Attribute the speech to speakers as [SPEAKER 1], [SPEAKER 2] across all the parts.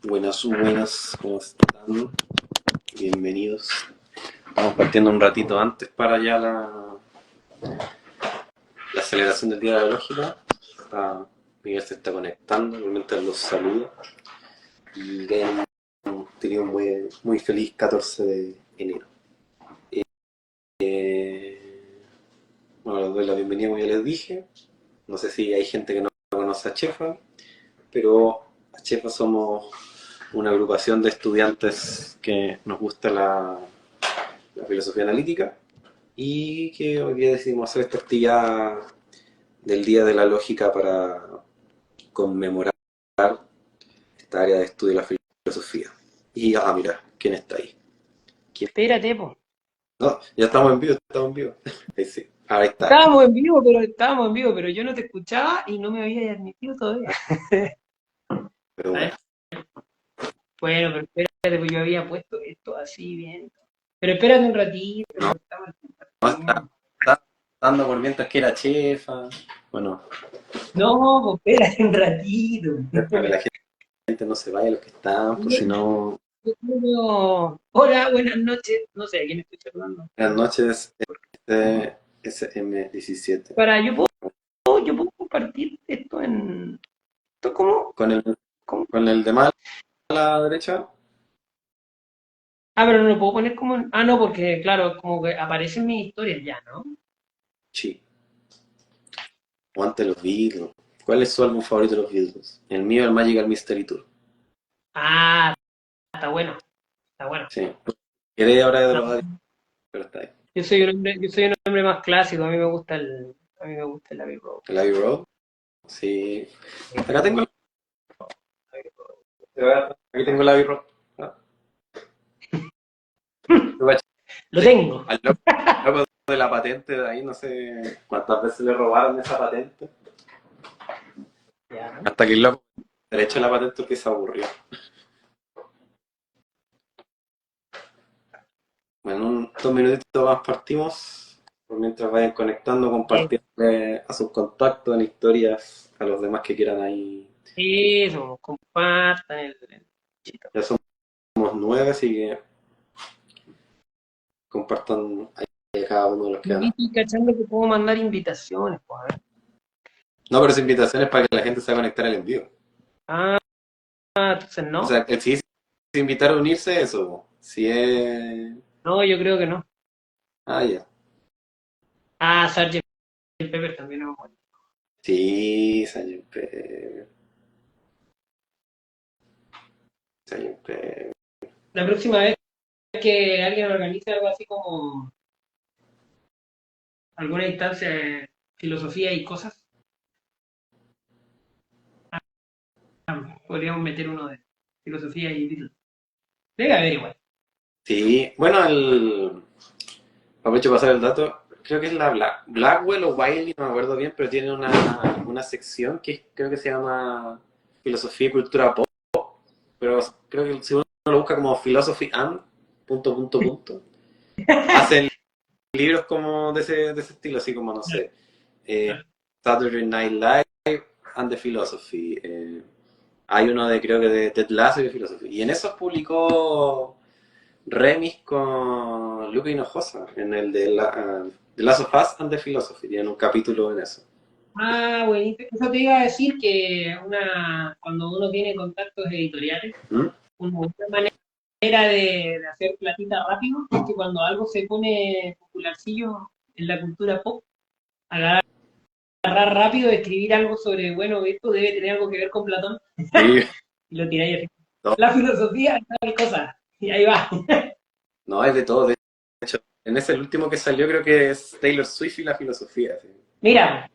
[SPEAKER 1] Buenas, ¿cómo están? Bienvenidos. Estamos partiendo un ratito antes para ya la celebración del Día de la Lógica. Miguel se está conectando, mientras los saludo. Y que hayan tenido un muy feliz 14 de enero. Bueno, les doy la bienvenida como ya les dije. No sé si hay gente que no conoce a Chefa, pero a Chefa somos una agrupación de estudiantes que nos gusta la filosofía analítica y que hoy día decidimos hacer esta actividad del Día de la Lógica para conmemorar esta área de estudio de la filosofía. Y, mira, ¿quién está ahí? ¿Quién?
[SPEAKER 2] Espérate, po.
[SPEAKER 1] No, ya estamos en vivo, estamos en vivo. Ahí sí, ahí está.
[SPEAKER 2] Estábamos en vivo, pero yo no te escuchaba y no me había admitido todavía.
[SPEAKER 1] Pero
[SPEAKER 2] A
[SPEAKER 1] bueno,
[SPEAKER 2] ver, bueno, pero espérate, pues yo había puesto esto así bien. Pero espérate un ratito,
[SPEAKER 1] no,
[SPEAKER 2] pues, estamos
[SPEAKER 1] no está dando por mientras que era Chefa. Bueno,
[SPEAKER 2] No, pues espérate un ratito.
[SPEAKER 1] para que la gente no se vaya, los que están, pues si no,
[SPEAKER 2] Hola, buenas noches. No sé a quién estoy saludando.
[SPEAKER 1] buenas noches, SM17.
[SPEAKER 2] Yo puedo compartir esto en. ¿Esto cómo?
[SPEAKER 1] Con el,
[SPEAKER 2] ¿Cómo?
[SPEAKER 1] con el de más a la derecha,
[SPEAKER 2] Ah, pero no lo puedo poner como. No, porque claro, como que aparecen mis historias ya, ¿no?
[SPEAKER 1] sí. O antes los Beatles. ¿Cuál es su álbum favorito de los Beatles? El mío, el Magical Mystery Tour.
[SPEAKER 2] Ah, está bueno, está bueno.
[SPEAKER 1] Sí. Quedé ahora de
[SPEAKER 2] No,
[SPEAKER 1] drogadicto, pero está ahí.
[SPEAKER 2] yo soy un hombre más clásico, a mí me gusta el Abbey Road.
[SPEAKER 1] El Abbey Road. Sí. Acá tengo aquí tengo el Abbey Road. Ah,
[SPEAKER 2] Lo tengo.
[SPEAKER 1] al loco de la patente de ahí, no sé cuántas veces le robaron esa patente.
[SPEAKER 2] Ya.
[SPEAKER 1] Hasta que el loco derecho de la patente que se aburrió. Bueno, en 2 minutitos más partimos. Por mientras vayan conectando, compartiendo a sus contactos en historias a los demás que quieran ahí.
[SPEAKER 2] Eso, compartan el chito.
[SPEAKER 1] Ya somos 9, así que compartan ahí a cada uno de los que
[SPEAKER 2] Yo
[SPEAKER 1] van.
[SPEAKER 2] estoy cachando que puedo mandar invitaciones, pues, a ver.
[SPEAKER 1] No, pero es invitaciones para que la gente se va a conectar al envío.
[SPEAKER 2] Ah, entonces
[SPEAKER 1] O
[SPEAKER 2] no.
[SPEAKER 1] sea, si es invitar a unirse, eso. Si es.
[SPEAKER 2] No, yo creo que no.
[SPEAKER 1] Ya.
[SPEAKER 2] Sgt. Pepper también es bueno.
[SPEAKER 1] Sí, siempre. Siempre.
[SPEAKER 2] La próxima vez que alguien organice algo así como alguna instancia de filosofía y cosas, podríamos meter uno de filosofía y Beatles. Debe haber igual.
[SPEAKER 1] Sí, bueno, aprovecho para pasar el dato. Creo que es la Blackwell o Wiley, no me acuerdo bien, pero tiene una sección que creo que se llama Filosofía y Cultura Pop. Pero creo que si uno lo busca como Philosophy and hacen libros como de ese estilo, así como, no sé, eh, Saturday Night Live and the Philosophy. Hay uno de, creo que de Ted Lasso y de Philosophy. Y en esos publicó Remis con Luca Hinojosa, en el de Last of Us and the Philosophy. Tienen un capítulo en eso.
[SPEAKER 2] Buenísimo. Eso te iba a decir que cuando uno tiene contactos editoriales,
[SPEAKER 1] ¿Mm?
[SPEAKER 2] una buena manera de hacer platita rápido es que cuando algo se pone popularcillo en la cultura pop, agarrar rápido, escribir algo sobre, bueno, esto debe tener algo que ver con Platón,
[SPEAKER 1] Sí,
[SPEAKER 2] y lo tiráis así.
[SPEAKER 1] no,
[SPEAKER 2] La filosofía, tal cosa, y ahí va.
[SPEAKER 1] no, es de todo. De hecho, en ese el último que salió creo que es Taylor Swift y la filosofía. Así.
[SPEAKER 2] Mira,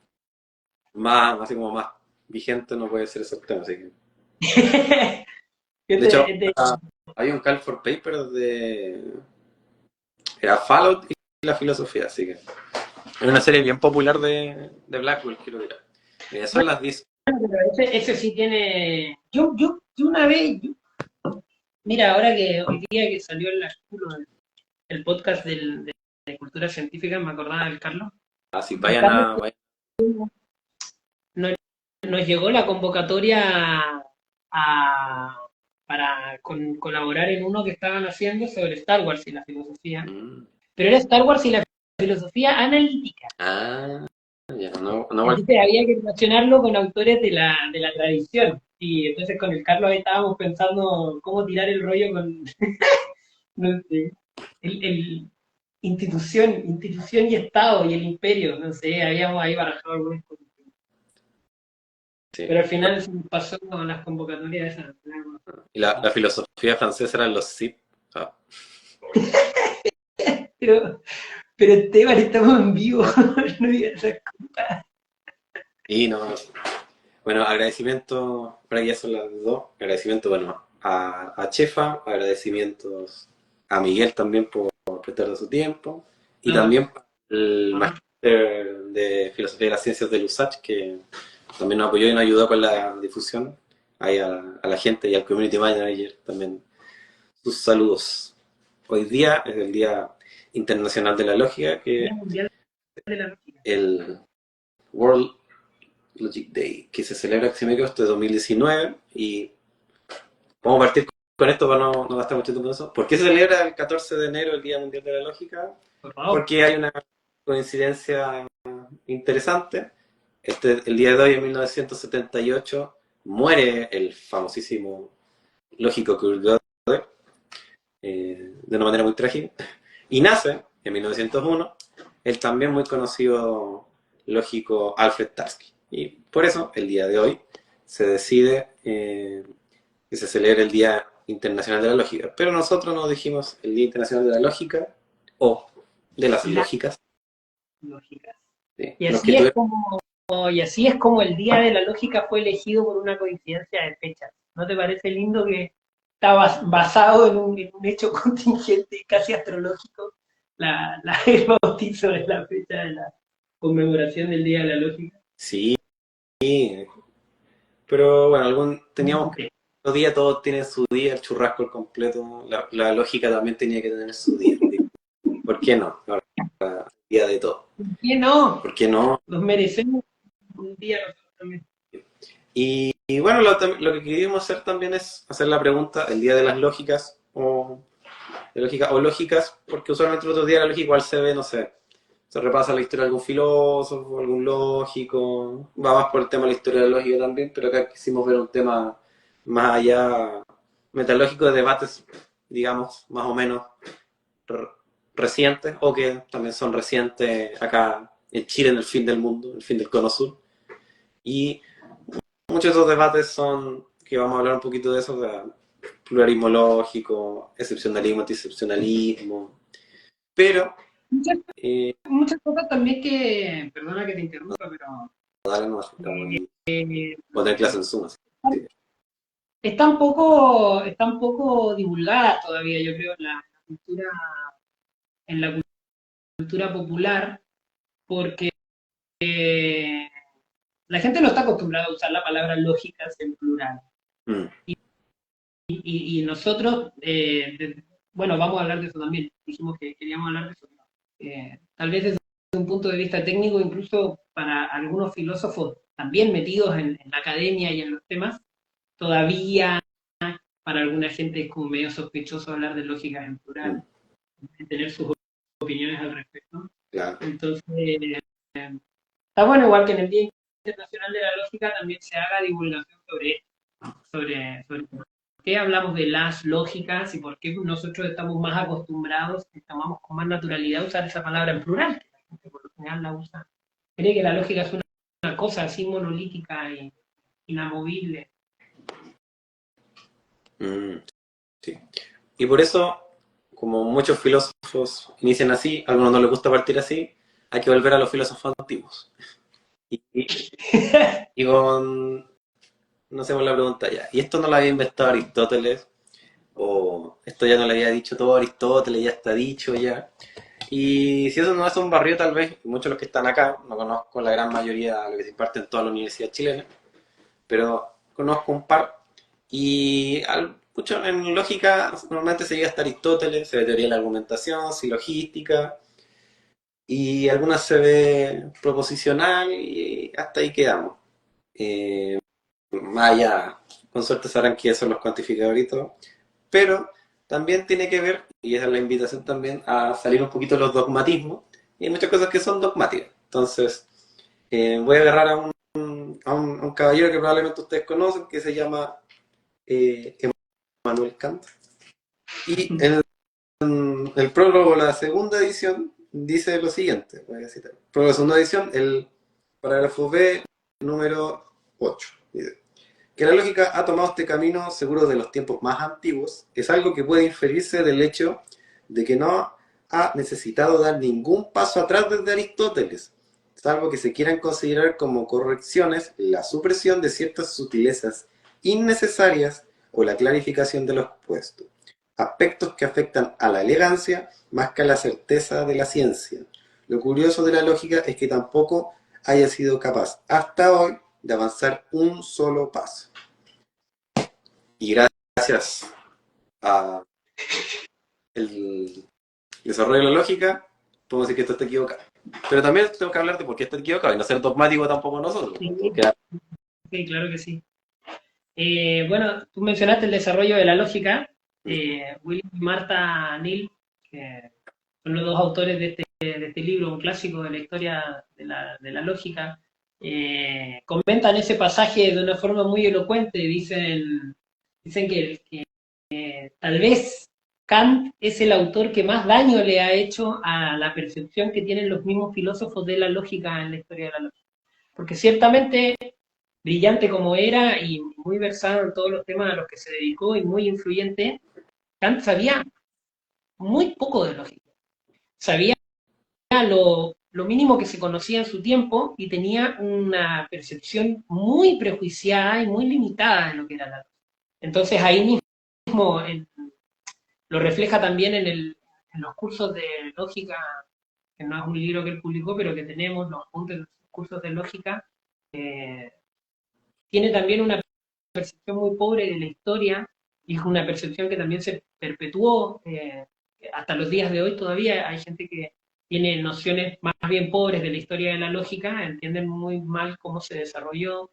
[SPEAKER 1] Más, así como más vigente no puede ser esos temas. Así que. De hecho,
[SPEAKER 2] este,
[SPEAKER 1] hay un call for paper era Fallout y la filosofía, así que es una serie bien popular de Blackwell, quiero decir. Son las 10.
[SPEAKER 2] ese sí tiene. Yo una vez, mira, ahora que hoy día que salió el podcast de cultura científica, me acordaba del Carlos.
[SPEAKER 1] Así
[SPEAKER 2] El
[SPEAKER 1] vayan
[SPEAKER 2] Carlos
[SPEAKER 1] a.
[SPEAKER 2] nos, nos llegó la convocatoria a, colaborar en uno que estaban haciendo sobre Star Wars y la filosofía.
[SPEAKER 1] Mm.
[SPEAKER 2] Pero era Star Wars y la filosofía analítica.
[SPEAKER 1] Ah, ya, no,
[SPEAKER 2] Entonces había que relacionarlo con autores de la tradición. Y entonces con el Carlos estábamos pensando cómo tirar el rollo con no sé, el institución y Estado y el imperio, no sé, habíamos ahí barajado algunas cosas.
[SPEAKER 1] sí.
[SPEAKER 2] Pero al final se nos pasó con las convocatorias esas.
[SPEAKER 1] Y la filosofía francesa eran los Sith. Ah,
[SPEAKER 2] Pero, pero Esteban, estamos en vivo, no digas esas cosas.
[SPEAKER 1] y no, bueno, agradecimiento, para que ya son las dos, agradecimiento, bueno, a Chefa, agradecimientos a Miguel también por prestarnos su tiempo, y
[SPEAKER 2] No,
[SPEAKER 1] también el
[SPEAKER 2] no,
[SPEAKER 1] Magíster de Filosofía de las Ciencias de USACH, que también nos apoyó y nos ayudó con la difusión, ahí a la gente y al Community Manager también, sus saludos. Hoy día es el Día Internacional de la Lógica,
[SPEAKER 2] Día
[SPEAKER 1] que
[SPEAKER 2] Mundial de la Lógica.
[SPEAKER 1] el World Logic Day, que se celebra, si me equivoco, este 2019, y vamos a partir con esto para no gastar mucho tiempo en eso. ¿Por qué se celebra el 14 de enero el Día Mundial de la Lógica?
[SPEAKER 2] Por favor.
[SPEAKER 1] Porque hay una coincidencia interesante. El día de hoy, en 1978, muere el famosísimo lógico Kurt Gödel, de una manera muy trágica, y nace, en 1901, el también muy conocido lógico Alfred Tarski. Y por eso, el día de hoy, se decide que se celebre el Día Internacional de la Lógica. Pero nosotros no dijimos el Día Internacional de la Lógica o de las
[SPEAKER 2] Las
[SPEAKER 1] lógicas.
[SPEAKER 2] lógicas.
[SPEAKER 1] ¿Sí?
[SPEAKER 2] Y
[SPEAKER 1] Los que
[SPEAKER 2] así es
[SPEAKER 1] tuvieron,
[SPEAKER 2] como, y así es como el Día de la Lógica fue elegido por una coincidencia de fechas. ¿No te parece lindo que está basado en un hecho contingente casi astrológico, el bautizo de la fecha de la conmemoración del Día de la Lógica?
[SPEAKER 1] sí, pero bueno, teníamos que
[SPEAKER 2] Sí.
[SPEAKER 1] los días todos tienen su día, el churrasco el completo, la lógica también tenía que tener su día. ¿Por qué no? Ahora, día de todo.
[SPEAKER 2] ¿Por qué no?
[SPEAKER 1] ¿Por qué no?
[SPEAKER 2] Nos merecemos un día nosotros también.
[SPEAKER 1] Y bueno, lo que queríamos hacer también es hacer la pregunta, el día de las lógicas o lógicas, porque usualmente el otro día la lógica igual se ve, no sé, se repasa la historia de algún filósofo, algún lógico, va más por el tema de la historia de la lógica también, pero acá quisimos ver un tema más allá, metalógico, de debates, digamos, más o menos r- recientes, o que también son recientes acá en Chile, en el fin del mundo, el fin del cono sur. Y muchos de esos debates son, que vamos a hablar un poquito de eso, de pluralismo lógico, excepcionalismo, antiexcepcionalismo, pero
[SPEAKER 2] Muchas,
[SPEAKER 1] eh,
[SPEAKER 2] muchas cosas también que, perdona que te interrumpa, pero
[SPEAKER 1] dale, no, estamos en, voy a tener clase en Zoom, así.
[SPEAKER 2] están poco divulgadas todavía, yo creo, cultura, en la cultura popular, porque la gente no está acostumbrada a usar la palabra lógicas en plural.
[SPEAKER 1] Mm,
[SPEAKER 2] Y nosotros, bueno, vamos a hablar de eso también. Dijimos que queríamos hablar de eso. Tal vez desde un punto de vista técnico, incluso para algunos filósofos también metidos en la academia y en los temas, todavía para alguna gente es como medio sospechoso hablar de lógicas en
[SPEAKER 1] mm,
[SPEAKER 2] plural, tener sus opiniones al respecto.
[SPEAKER 1] claro.
[SPEAKER 2] Entonces, está bueno, igual que en el Día Internacional de la Lógica también se haga divulgación sobre por qué hablamos de las lógicas y por qué nosotros estamos más acostumbrados, tomamos con más naturalidad usar esa palabra en plural, que la gente por lo general la usa. Cree que la lógica es una cosa así monolítica e inamovible.
[SPEAKER 1] Mm, sí. Y por eso, como muchos filósofos inician así, a algunos no les gusta partir así, hay que volver a los filósofos antiguos. Y con, no hacemos la pregunta ya, ¿y esto no lo había inventado Aristóteles? ¿O esto ya no lo había dicho todo Aristóteles, ya está dicho ya? Y si eso no es un barrio, tal vez, muchos de los que están acá, no conozco la gran mayoría de lo que se imparte en toda la universidad chilena, pero conozco un par. Y mucho en lógica normalmente se llega hasta Aristóteles, se ve teoría de la argumentación, silogística, y algunas se ve proposicional, y hasta ahí quedamos. Más allá, con suerte sabrán qué son los cuantificadores y todo, pero también tiene que ver, y esa es la invitación también, a salir un poquito de los dogmatismos, y hay muchas cosas que son dogmáticas. Entonces, voy a agarrar a un caballero que probablemente ustedes conocen, que se llama Emmanuel Kant, y en el prólogo, la segunda edición, dice lo siguiente, voy a citar. Prólogo, segunda edición, el parágrafo B, número 8. Dice, que la lógica ha tomado este camino seguro de los tiempos más antiguos, es algo que puede inferirse del hecho de que no ha necesitado dar ningún paso atrás desde Aristóteles, salvo que se quieran considerar como correcciones la supresión de ciertas sutilezas innecesarias o la clarificación de lo expuesto, aspectos que afectan a la elegancia más que a la certeza de la ciencia. Lo curioso de la lógica es que tampoco haya sido capaz hasta hoy de avanzar un solo paso. Y gracias a el desarrollo de la lógica, podemos decir que esto está equivocado. Pero también tengo que hablar de por qué está equivocado y no ser dogmático tampoco nosotros.
[SPEAKER 2] Sí,
[SPEAKER 1] Porque
[SPEAKER 2] sí, claro que sí. Bueno, tú mencionaste el desarrollo de la lógica. William y Martha Neal, que son los dos autores de este libro, un clásico de la historia de la lógica, comentan ese pasaje de una forma muy elocuente. Dicen que tal vez Kant es el autor que más daño le ha hecho a la percepción que tienen los mismos filósofos de la lógica en la historia de la lógica. Porque ciertamente, brillante como era y muy versado en todos los temas a los que se dedicó y muy influyente, Kant sabía muy poco de lógica. Sabía lo mínimo que se conocía en su tiempo y tenía una percepción muy prejuiciada y muy limitada de lo que era la lógica. Entonces ahí mismo lo refleja también en los cursos de lógica, que no es un libro que él publicó, pero que tenemos, los apuntes de los cursos de lógica. Tiene también una percepción muy pobre de la historia, y es una percepción que también se perpetuó hasta los días de hoy. Todavía hay gente que tiene nociones más bien pobres de la historia de la lógica, entienden muy mal cómo se desarrolló,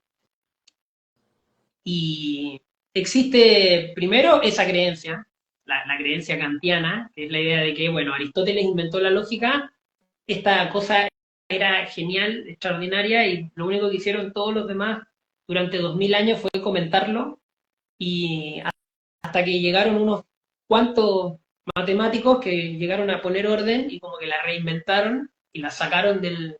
[SPEAKER 2] y existe primero esa creencia, la creencia kantiana, que es la idea de que, bueno, Aristóteles inventó la lógica, esta cosa era genial, extraordinaria, y lo único que hicieron todos los demás durante 2000 años fue comentarlo, y hasta que llegaron unos cuantos matemáticos que llegaron a poner orden y como que la reinventaron y la sacaron de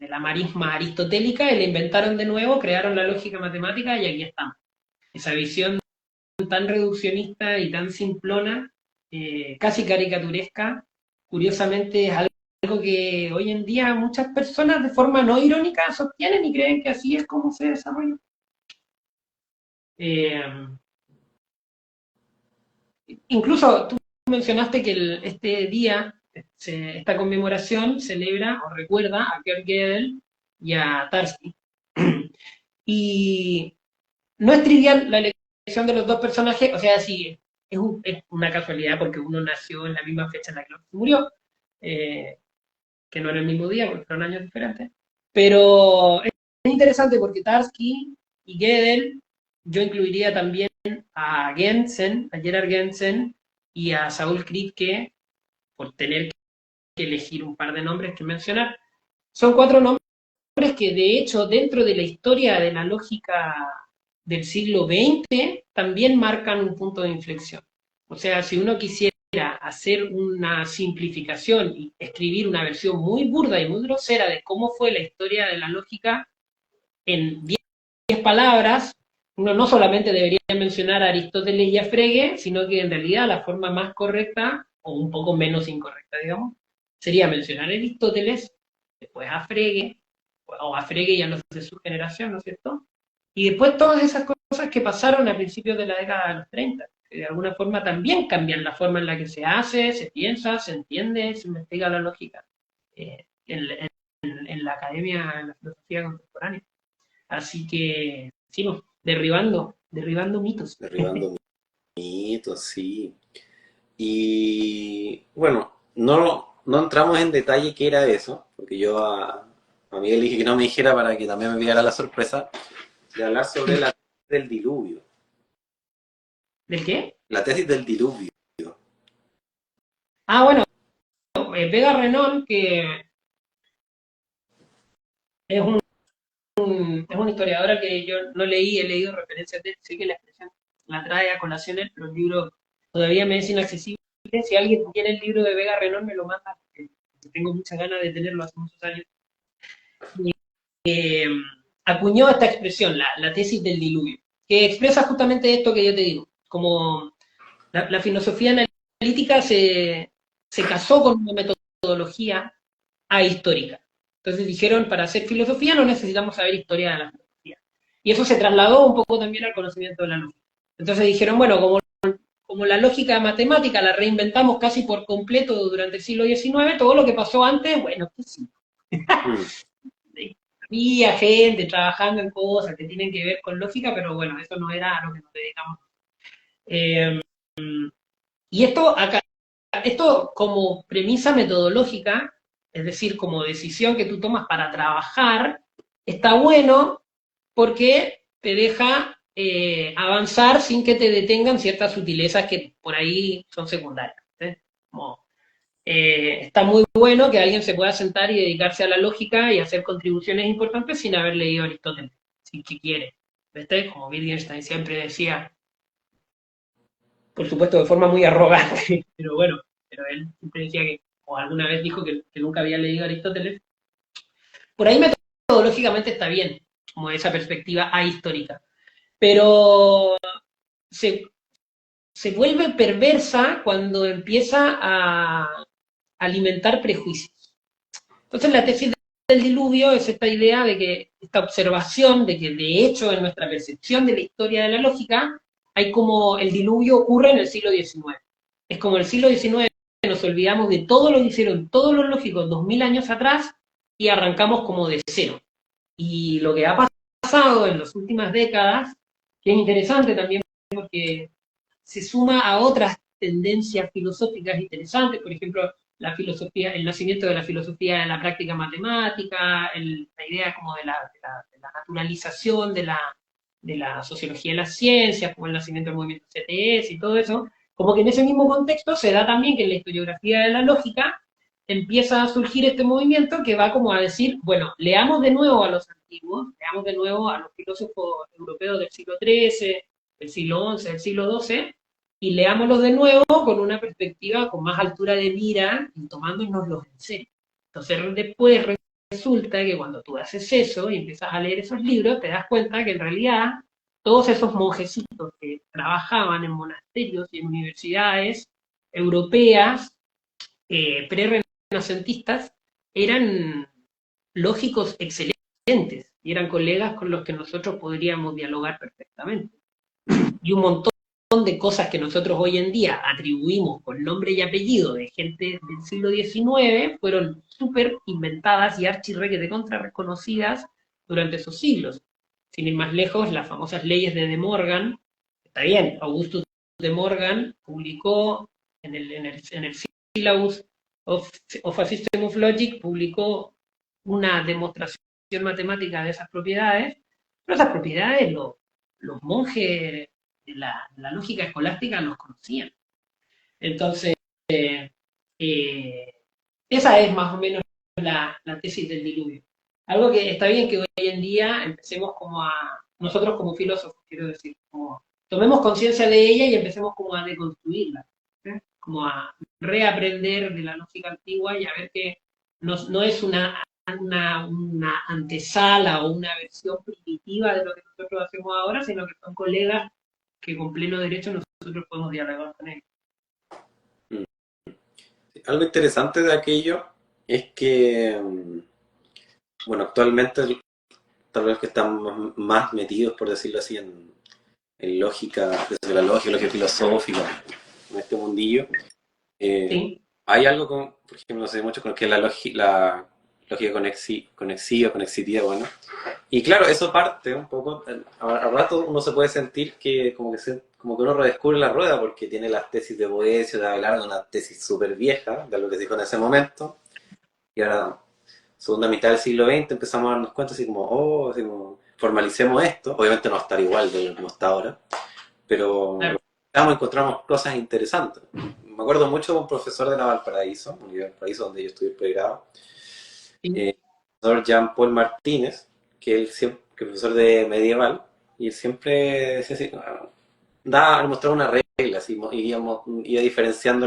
[SPEAKER 2] la marisma aristotélica y la inventaron de nuevo, crearon la lógica matemática y aquí estamos. Esa visión tan reduccionista y tan simplona, casi caricaturesca, curiosamente es algo que hoy en día muchas personas de forma no irónica sostienen y creen que así es como se desarrolla. Eh, Incluso tú mencionaste que este día, esta conmemoración celebra o recuerda a Kurt Gödel y a Tarski. Y no es trivial la elección de los dos personajes, o sea, sí, es una casualidad porque uno nació en la misma fecha en la que el otro murió, que no era el mismo día porque fueron años diferentes. Pero es interesante porque Tarski y Gödel, yo incluiría también a Gensen, a Gerard Gensen y a Saul Kripke, por tener que elegir un par de nombres que mencionar. Son cuatro nombres que de hecho dentro de la historia de la lógica del siglo XX también marcan un punto de inflexión. O sea, si uno quisiera hacer una simplificación y escribir una versión muy burda y muy grosera de cómo fue la historia de la lógica en 10 palabras, uno no solamente debería mencionar a Aristóteles y a Frege, sino que en realidad la forma más correcta, o un poco menos incorrecta, digamos, sería mencionar a Aristóteles, después a Frege, o a Frege y a los de su generación, ¿no es cierto? Y después todas esas cosas que pasaron a principios de la década de los 30, que de alguna forma también cambian la forma en la que se hace, se piensa, se entiende, se investiga la lógica en la academia, en la filosofía contemporánea. Así que, sí, no, derribando mitos.
[SPEAKER 1] derribando mitos, sí. Y bueno, no entramos en detalle qué era eso, porque yo a Miguel le dije que no me dijera para que también me diera la sorpresa de hablar sobre la del diluvio.
[SPEAKER 2] ¿Del qué?
[SPEAKER 1] La tesis del diluvio.
[SPEAKER 2] Ah, bueno, Vega Renón, que es es un historiador que yo no leí, he leído referencias de él, sé que la expresión la trae a colación él, pero el libro todavía me es inaccesible. Si alguien tiene el libro de Vega Renón, me lo manda, porque tengo muchas ganas de tenerlo hace muchos años. eh, Acuñó esta expresión, la tesis del diluvio, que expresa justamente esto que yo te digo, como la filosofía analítica se casó con una metodología ahistórica. Entonces dijeron, para hacer filosofía no necesitamos saber historia de la filosofía. Y eso se trasladó un poco también al conocimiento de la lógica. Entonces dijeron, bueno, como la lógica matemática la reinventamos casi por completo durante el siglo XIX, todo lo que pasó antes, bueno, pues sí.
[SPEAKER 1] Mm.
[SPEAKER 2] Había gente trabajando en cosas que tienen que ver con lógica, pero bueno, eso no era a lo que nos dedicamos. Eh, y esto como premisa metodológica, es decir, como decisión que tú tomas para trabajar, está bueno porque te deja avanzar sin que te detengan ciertas sutilezas que por ahí son secundarias. ¿Sí? Como, está muy bueno que alguien se pueda sentar y dedicarse a la lógica y hacer contribuciones importantes sin haber leído Aristóteles, si quiere. ¿Viste? Como Wittgenstein siempre decía, por supuesto de forma muy arrogante, pero bueno, pero él siempre decía que, o alguna vez dijo que nunca había leído Aristóteles. Por ahí metodológicamente está bien, como esa perspectiva ahistórica, pero se, se vuelve perversa cuando empieza a alimentar prejuicios. Entonces la tesis del diluvio es esta idea de que, esta observación de que de hecho en nuestra percepción de la historia de la lógica, hay como el diluvio ocurre en el siglo XIX. Es como el siglo XIX nos olvidamos de todo lo que hicieron todos los lógicos 2000 años atrás y arrancamos como de cero. Y lo que ha pasado en las últimas décadas, que es interesante también porque se suma a otras tendencias filosóficas interesantes, por ejemplo, la filosofía, el nacimiento de la filosofía de la práctica matemática, la idea como de la naturalización de la sociología de las ciencias, como el nacimiento del movimiento CTS y todo eso, como que en ese mismo contexto se da también que en la historiografía de la lógica empieza a surgir este movimiento que va como a decir, bueno, leamos de nuevo a los antiguos, leamos de nuevo a los filósofos europeos del siglo XIII, del siglo XI, del siglo XII, y leámoslos de nuevo con una perspectiva con más altura de mira y tomándonoslos en serio. Entonces después resulta que cuando tú haces eso y empiezas a leer esos libros, te das cuenta que en realidad todos esos monjecitos que trabajaban en monasterios y en universidades europeas pre-renacentistas eran lógicos excelentes y eran colegas con los que nosotros podríamos dialogar perfectamente. Y un montón de cosas que nosotros hoy en día atribuimos con nombre y apellido de gente del siglo XIX fueron súper inventadas y archirrequete contra reconocidas durante esos siglos. Sin ir más lejos, las famosas leyes de Morgan, está bien, Augustus de Morgan publicó en el Syllabus of a System of Logic, publicó una demostración matemática de esas propiedades, pero esas propiedades los monjes de la lógica escolástica los conocían. Entonces, eh, esa es más o menos la tesis del diluvio. Algo que está bien que hoy en día empecemos como nosotros como filósofos, quiero decir, como tomemos conciencia de ella y empecemos como a deconstruirla, como a reaprender de la lógica antigua y a ver que no es una antesala o una versión primitiva de lo que nosotros hacemos ahora, sino que son colegas que con pleno derecho nosotros podemos dialogar con ellos.
[SPEAKER 1] Algo interesante de aquello es que, bueno, actualmente tal vez que estamos más metidos, por decirlo así, en lógica, desde la lógica filosófica, en este mundillo.
[SPEAKER 2] ¿Sí?
[SPEAKER 1] Hay algo con, por ejemplo, no sé mucho con lo que es la lógica conexiva, conexitividad, bueno. Y claro, eso parte un poco, a rato uno se puede sentir que como que uno redescubre la rueda porque tiene las tesis de Boecio, de Abelardo, una tesis súper vieja de lo que se dijo en ese momento. Y ahora, segunda mitad del siglo XX, empezamos a darnos cuenta así como, oh, así como, formalicemos esto, obviamente no va a estar igual de lo que está ahora, pero
[SPEAKER 2] Claro.
[SPEAKER 1] encontramos cosas interesantes. Me acuerdo mucho de un profesor de la Valparaíso, Universidad de Valparaíso, donde yo estudié el pregrado,
[SPEAKER 2] Sí.
[SPEAKER 1] el profesor Jean-Paul Martínez, que él siempre, que es profesor de medieval, y él siempre decía así, mostraba una regla, así, y iba diferenciando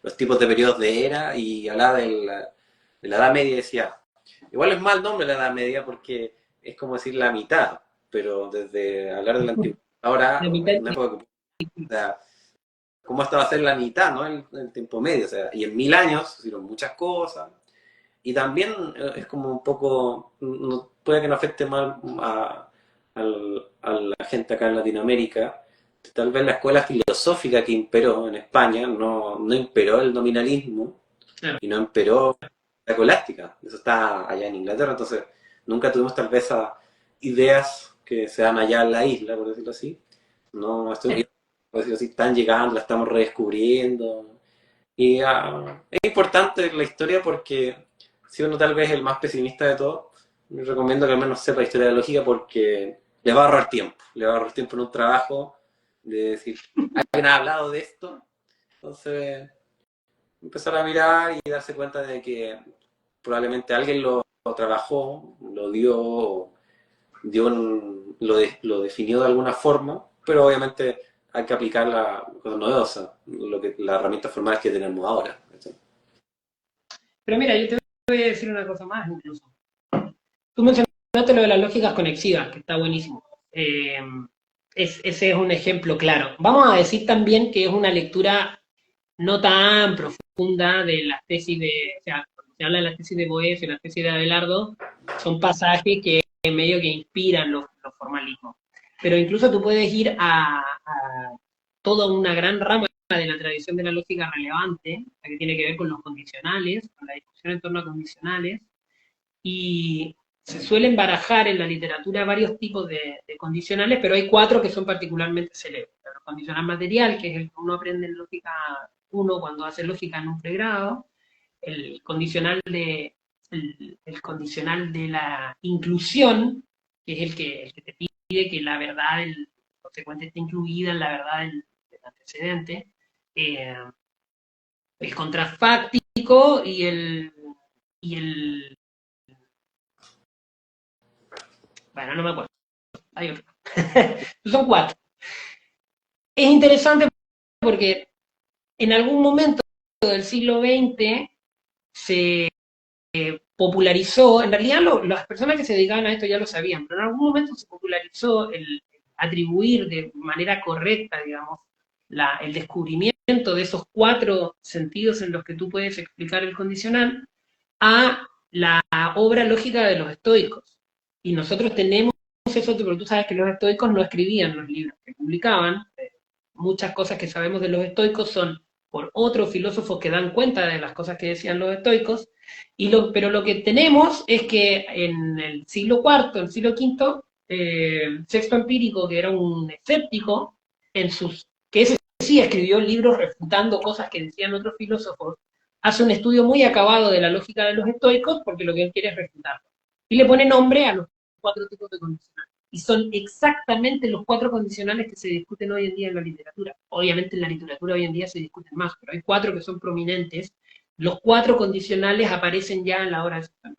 [SPEAKER 1] los tipos de periodos de era, y hablaba de la Edad Media y decía, igual es mal nombre la Edad Media porque es como decir la mitad, pero desde hablar de la antigüedad, ahora,
[SPEAKER 2] La mitad.
[SPEAKER 1] una época, o sea, ¿cómo hasta va a ser la mitad, ¿no? El tiempo medio, o sea, y en 1000 años se hicieron muchas cosas, y también es como un poco, puede que no afecte mal a la gente acá en Latinoamérica. Tal vez la escuela filosófica que imperó en España no imperó el nominalismo
[SPEAKER 2] Claro.
[SPEAKER 1] y no imperó la escolástica. Eso está allá en Inglaterra, entonces nunca tuvimos tal vez esas ideas que se dan allá en la isla, por decirlo así. No, Estados Unidos, por decirlo así, están llegando, la estamos redescubriendo. Y es importante la historia porque si uno tal vez es el más pesimista de todos, les recomiendo que al menos sepa historia de la lógica porque le va a ahorrar tiempo. Le va a ahorrar tiempo en un trabajo de decir, ¿alguien ha hablado de esto? Entonces, empezar a mirar y darse cuenta de que probablemente alguien lo trabajó, lo lo definió de alguna forma, pero obviamente hay que aplicar la cosa novedosa, las herramientas formales que tenemos ahora.
[SPEAKER 2] Pero mira, yo te voy a decir una cosa más incluso. Tú mencionaste lo de las lógicas conexivas, que está buenísimo. Ese es un ejemplo claro. Vamos a decir también que es una lectura no tan profunda de las tesis de, o sea, cuando se habla de las tesis de Boés y las tesis de Abelardo, son pasajes que medio que inspiran los formalismos. Pero incluso tú puedes ir a toda una gran rama de la tradición de la lógica relevante, la que tiene que ver con los condicionales, con la discusión en torno a condicionales, y se suelen barajar en la literatura varios tipos de condicionales, pero hay cuatro que son particularmente célebres. El condicional material, que es el que uno aprende en lógica uno cuando hace lógica en un pregrado, el condicional el condicional de la inclusión, que es el que te pide que la verdad del consecuente esté incluida en la verdad del antecedente, eh, el contrafáctico y el bueno, no me acuerdo, hay otro. Son cuatro. Es interesante porque en algún momento del siglo XX se popularizó, en realidad las personas que se dedicaban a esto ya lo sabían, pero en algún momento se popularizó el atribuir de manera correcta, digamos, el descubrimiento de esos cuatro sentidos en los que tú puedes explicar el condicional a la obra lógica de los estoicos. Y nosotros tenemos eso, pero tú sabes que los estoicos no escribían los libros que publicaban. Muchas cosas que sabemos de los estoicos son por otros filósofos que dan cuenta de las cosas que decían los estoicos, pero lo que tenemos es que en el siglo IV, el siglo V, Sexto Empírico, que era un escéptico, que ese sí escribió libros refutando cosas que decían otros filósofos, hace un estudio muy acabado de la lógica de los estoicos porque lo que él quiere es refutarlo. Y le pone nombre a los cuatro tipos de condicionales. Y son exactamente los cuatro condicionales que se discuten hoy en día en la literatura. Obviamente en la literatura hoy en día se discuten más, pero hay cuatro que son prominentes. Los cuatro condicionales aparecen ya en la obra de Sexto.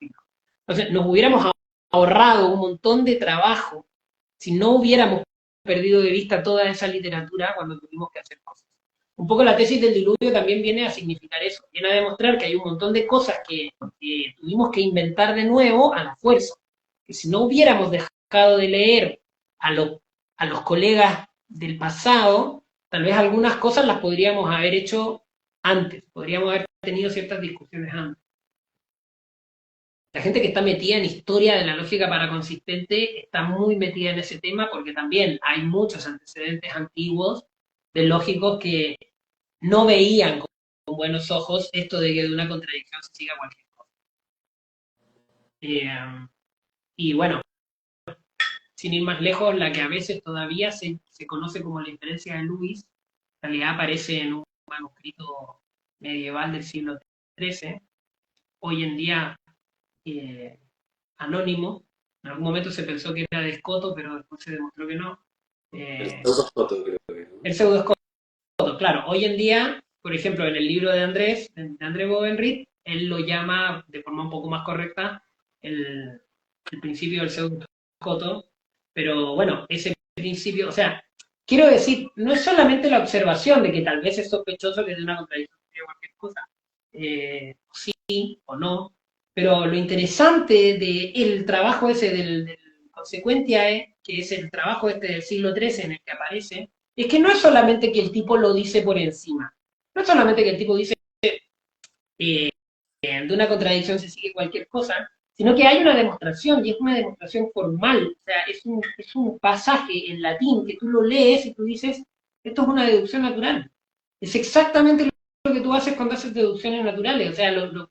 [SPEAKER 2] Entonces, nos hubiéramos ahorrado un montón de trabajo si no hubiéramos perdido de vista toda esa literatura cuando tuvimos que hacer cosas. Un poco la tesis del diluvio también viene a significar eso, viene a demostrar que hay un montón de cosas que tuvimos que inventar de nuevo a la fuerza. Que si no hubiéramos dejado de leer a, a los colegas del pasado, tal vez algunas cosas las podríamos haber hecho antes, podríamos haber tenido ciertas discusiones antes. La gente que está metida en historia de la lógica paraconsistente está muy metida en ese tema porque también hay muchos antecedentes antiguos de lógicos que no veían con buenos ojos esto de que de una contradicción se siga cualquier cosa. Y bueno, sin ir más lejos, la que a veces todavía se conoce como la inferencia de Lewis, en realidad aparece en un manuscrito medieval del siglo XIII, hoy en día anónimo, En algún momento se pensó que era de Escoto, pero después se demostró que no.
[SPEAKER 1] El
[SPEAKER 2] Eh,
[SPEAKER 1] pseudo creo que, ¿no?
[SPEAKER 2] el pseudo Escoto, claro, hoy en día, por ejemplo, en el libro de Andrés, de André Bovenrit, él lo llama de forma un poco más correcta el, el principio del pseudo Escoto, pero bueno, ese principio, o sea, quiero decir, no es solamente la observación de que tal vez es sospechoso que es una contradicción o cualquier cosa, sí o no, pero lo interesante del trabajo ese del Consequentiae, que es el trabajo este del siglo XIII en el que aparece, es que no es solamente que el tipo lo dice por encima, no es solamente que el tipo dice eh, de una contradicción se sigue cualquier cosa, sino que hay una demostración, y es una demostración formal, o sea, es un pasaje en latín que tú lo lees y tú dices, esto es una deducción natural. Es exactamente lo que tú haces cuando haces deducciones naturales, o sea, los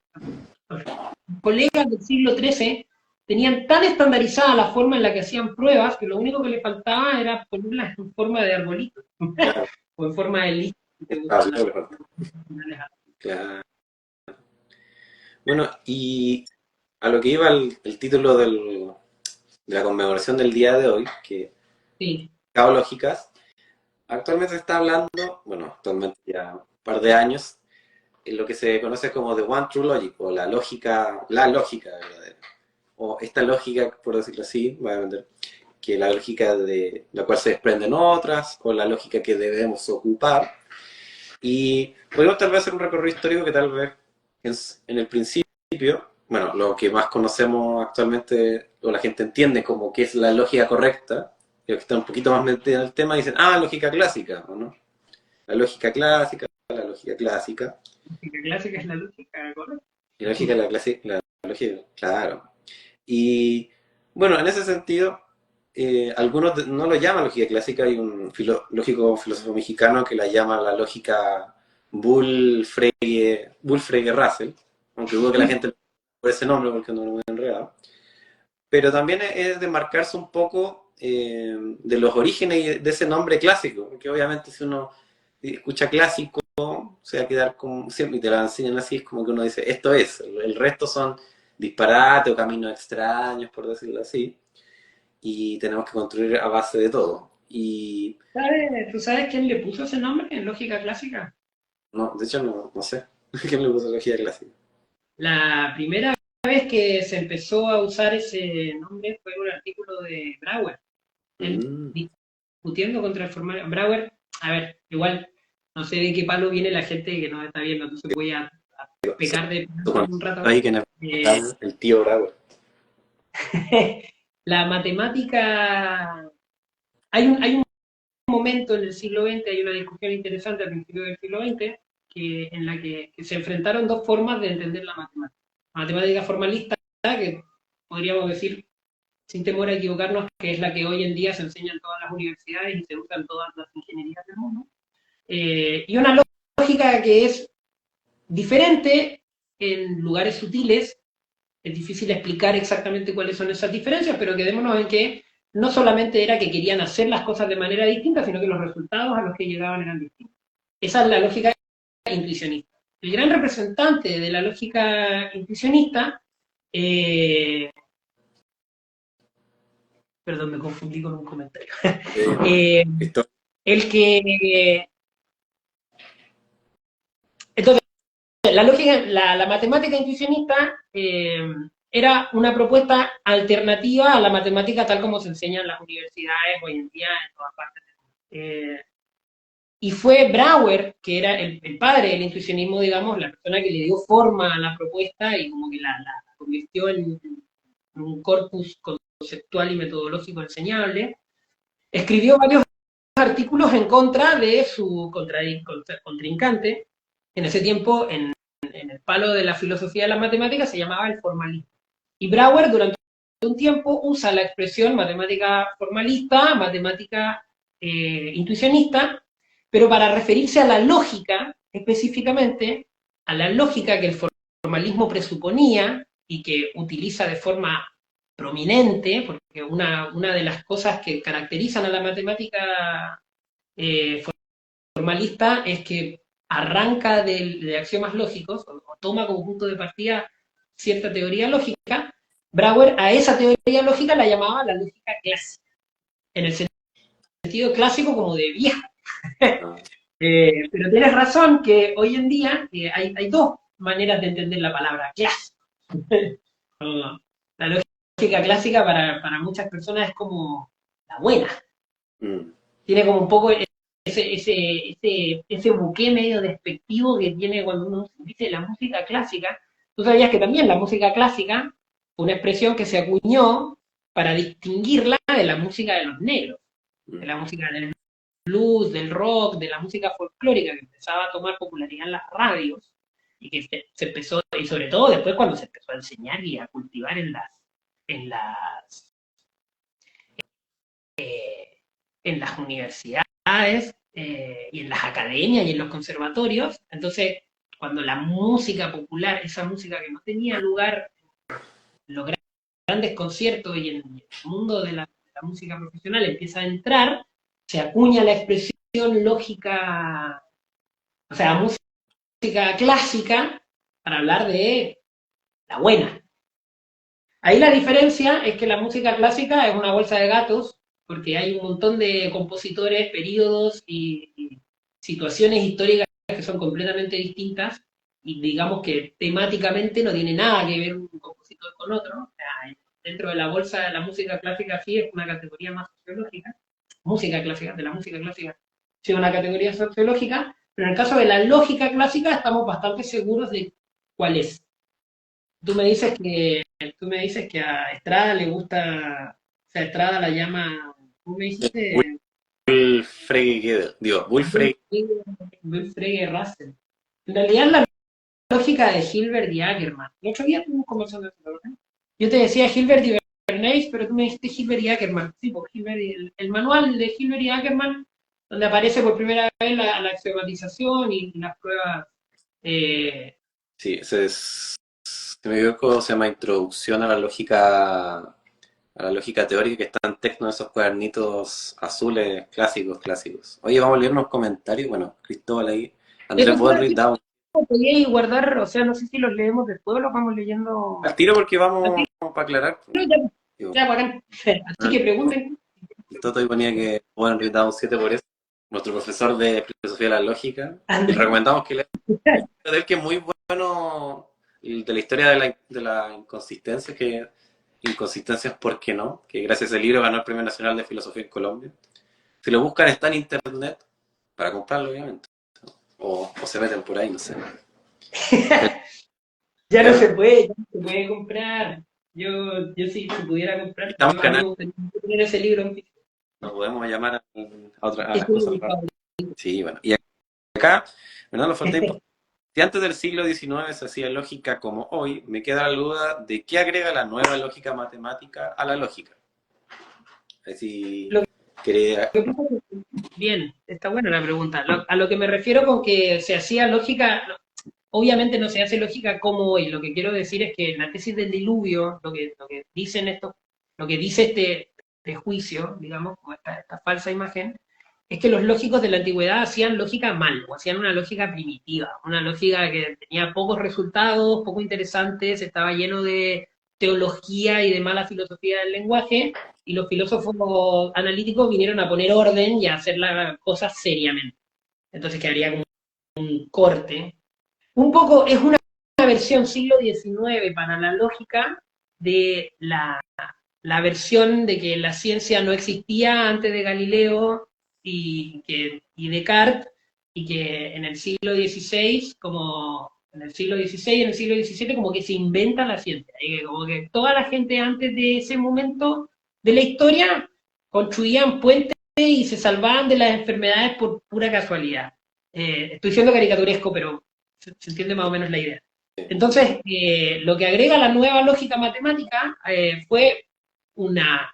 [SPEAKER 2] colegas del siglo XIII tenían tan estandarizada la forma en la que hacían pruebas que lo único que le faltaba era ponerlas en forma de arbolito
[SPEAKER 1] Claro,
[SPEAKER 2] o en forma de lista.
[SPEAKER 1] Pablo le falta. Claro. Bueno, y a lo que iba el título de la conmemoración del día de hoy, que
[SPEAKER 2] Sí,
[SPEAKER 1] Lógicas, actualmente se está hablando, bueno, actualmente ya un par de años, en lo que se conoce como The One True Logic, o la lógica verdadera. O esta lógica, por decirlo así, va a depender, que la lógica de la cual se desprenden otras, o la lógica que debemos ocupar. Y podemos tal vez hacer un recorrido histórico que tal vez en el principio, bueno, lo que más conocemos actualmente, o la gente entiende como que es la lógica correcta, y los que están un poquito más metidos en el tema dicen, ah, lógica clásica, ¿o no? La lógica clásica, la lógica clásica,
[SPEAKER 2] la lógica clásica es la lógica correcta.
[SPEAKER 1] y la lógica, la lógica, claro. Y bueno, en ese sentido, algunos no lo llaman lógica clásica, hay un lógico filósofo mexicano que la llama la lógica Bull-Frege-Russell, aunque dudo que la gente por ese nombre porque no lo muy enredado. Pero también es de marcarse un poco de los orígenes de ese nombre clásico, porque obviamente si uno escucha clásico, se va a quedar como, siempre y te la enseñan así, es como que uno dice, esto es, el resto son disparates o caminos extraños, por decirlo así, y tenemos que construir a base de todo. Y
[SPEAKER 2] ¿Tú sabes quién le puso ese nombre en lógica clásica?
[SPEAKER 1] no, de hecho no sé quién le puso lógica clásica.
[SPEAKER 2] La primera vez que se empezó a usar ese nombre fue en un artículo de Brouwer. Él
[SPEAKER 1] Mm.
[SPEAKER 2] discutiendo contra el formato. Brouwer, a ver, igual, no sé de qué palo viene la gente que nos está viendo, entonces voy a pecar de un rato.
[SPEAKER 1] Ahí que en
[SPEAKER 2] Eh,
[SPEAKER 1] el tío Bravo.
[SPEAKER 2] la matemática, hay un momento en el siglo XX, hay una discusión interesante al principio del siglo XX, en la que se enfrentaron dos formas de entender la matemática. La matemática formalista, que podríamos decir, sin temor a equivocarnos, que es la que hoy en día se enseña en todas las universidades y se usa en todas las ingenierías del mundo. Y una lógica que es diferente en lugares sutiles. Es difícil explicar exactamente cuáles son esas diferencias, pero quedémonos en que no solamente era que querían hacer las cosas de manera distinta, sino que los resultados a los que llegaban eran distintos. Esa es la lógica intuicionista. El gran representante de la lógica intuicionista, eh, perdón, me confundí con un comentario, eh,
[SPEAKER 1] Esto,
[SPEAKER 2] el que, entonces, la lógica, la matemática intuicionista era una propuesta alternativa a la matemática tal como se enseña en las universidades hoy en día en todas partes. Eh, y fue Brouwer, que era el padre del intuicionismo, digamos, la persona que le dio forma a la propuesta y como que la convirtió en un corpus conceptual y metodológico enseñable. Escribió varios artículos en contra de su contrincante. En ese tiempo, en el palo de la filosofía de las matemáticas, se llamaba el formalismo. Y Brouwer, durante un tiempo, usa la expresión matemática formalista, matemática intuicionista, pero para referirse a la lógica, específicamente, a la lógica que el formalismo presuponía y que utiliza de forma prominente, porque una de las cosas que caracterizan a la matemática eh, formalista es que arranca de axiomas lógicos o toma como punto de partida cierta teoría lógica, Brouwer a esa teoría lógica la llamaba la lógica clásica, en el sentido clásico como de vieja.
[SPEAKER 1] Ah,
[SPEAKER 2] Pero tienes razón que hoy en día hay dos maneras de entender la palabra clásico. La lógica clásica para muchas personas es como la buena.
[SPEAKER 1] mm,
[SPEAKER 2] Tiene como un poco ese buque medio despectivo que tiene cuando uno dice la música clásica. Tú sabías que también la música clásica fue una expresión que se acuñó para distinguirla de la música de los negros, de
[SPEAKER 1] mm.
[SPEAKER 2] la música del blues, del rock, de la música folclórica que empezaba a tomar popularidad en las radios y que se empezó, y sobre todo después cuando se empezó a enseñar y a cultivar en las, en las universidades y en las academias y en los conservatorios. Entonces, cuando la música popular, esa música que no tenía lugar en los grandes conciertos y en el mundo de la música profesional empieza a entrar, se acuña la expresión lógica, o sea, música clásica, para hablar de la buena. Ahí la diferencia es que la música clásica es una bolsa de gatos, porque hay un montón de compositores, periodos y situaciones históricas que son completamente distintas y digamos que temáticamente no tiene nada que ver un compositor con otro. O sea, dentro de la bolsa de la música clásica sí es una categoría más sociológica, música clásica, de la música clásica sí es una categoría sociológica, pero en el caso de la lógica clásica estamos bastante seguros de cuál es. Tú me dices que, tú me dices que a Estrada le gusta, o sea, Estrada la llama, ¿cómo me dijiste?
[SPEAKER 1] Wolfgang, digo, Wolfgang.
[SPEAKER 2] Wilfrege Russell. En realidad la lógica de Hilbert y Ackermann. El otro día tuvimos conversando de eso, ¿verdad? Yo te decía Hilbert y Bernays, pero tú me dijiste Hilbert y Ackermann. Sí, pues Hilbert el manual de Hilbert y Ackermann, donde aparece por primera vez la axiomatización y las pruebas. eh,
[SPEAKER 1] Sí, ese es, si me equivoco, se llama Introducción a la lógica teórica, que está en texto en esos cuadernitos azules clásicos, clásicos. Oye, vamos a leer unos comentarios. Bueno, Cristóbal ahí. Andrés
[SPEAKER 2] eso te iba a
[SPEAKER 1] Bodry
[SPEAKER 2] decir,
[SPEAKER 1] da
[SPEAKER 2] podíais guardar, o sea, no sé si los leemos después o los vamos
[SPEAKER 1] al
[SPEAKER 2] leyendo.
[SPEAKER 1] tiro porque
[SPEAKER 2] Al
[SPEAKER 1] vamos
[SPEAKER 2] tiro,
[SPEAKER 1] para aclarar.
[SPEAKER 2] ya,
[SPEAKER 1] Digo,
[SPEAKER 2] ya, bacán. Así que pregunten.
[SPEAKER 1] el Toto ahí ponía que Bodry da un 7 por eso. Nuestro profesor de filosofía de la lógica. Le
[SPEAKER 2] Andrés,
[SPEAKER 1] recomendamos que lea un libro de él que es muy bueno, el de la historia de la inconsistencia, que inconsistencias, ¿por qué no? Que gracias a ese libro ganó el Premio Nacional de Filosofía en Colombia. Si lo buscan está en internet, para comprarlo obviamente. O se meten por ahí, no sé. Ya,
[SPEAKER 2] ya no se puede comprar. Yo si pudiera comprar,
[SPEAKER 1] estamos en
[SPEAKER 2] yo a mí
[SPEAKER 1] canal,
[SPEAKER 2] me gustaría tener ese libro en físico.
[SPEAKER 1] no podemos llamar a
[SPEAKER 2] Es
[SPEAKER 1] las
[SPEAKER 2] uno de
[SPEAKER 1] cosas
[SPEAKER 2] mis
[SPEAKER 1] raras.
[SPEAKER 2] favoritos.
[SPEAKER 1] Sí, bueno. Y acá, ¿verdad? Nos falta importante. Si antes del siglo XIX se hacía lógica como hoy, me queda la duda de qué agrega la nueva lógica matemática a la lógica. Así
[SPEAKER 2] Lo
[SPEAKER 1] quería.
[SPEAKER 2] que pasa es que- Bien, está buena la pregunta. A lo que me refiero con que se hacía lógica, obviamente no se hace lógica como hoy. Lo que quiero decir es que la tesis del diluvio, lo que dicen estos, lo que dice este juicio, digamos, como esta falsa imagen, es que los lógicos de la antigüedad hacían lógica mal, o hacían una lógica primitiva, una lógica que tenía pocos resultados, poco interesantes, estaba lleno de teología y de mala filosofía del lenguaje, y los filósofos analíticos vinieron a poner orden y a hacer las cosas seriamente. Entonces quedaría como un corte. Un poco es una versión siglo XIX para la lógica de la versión de que la ciencia no existía antes de Galileo y Descartes, y que en el siglo XVI, como en el siglo XVI, en el siglo XVII, como que se inventa la ciencia. Y como que toda la gente antes de ese momento de la historia construían puentes y se salvaban de las enfermedades por pura casualidad. Estoy siendo caricaturesco, pero se entiende más o menos la idea. Entonces, lo que agrega la nueva lógica matemática fue una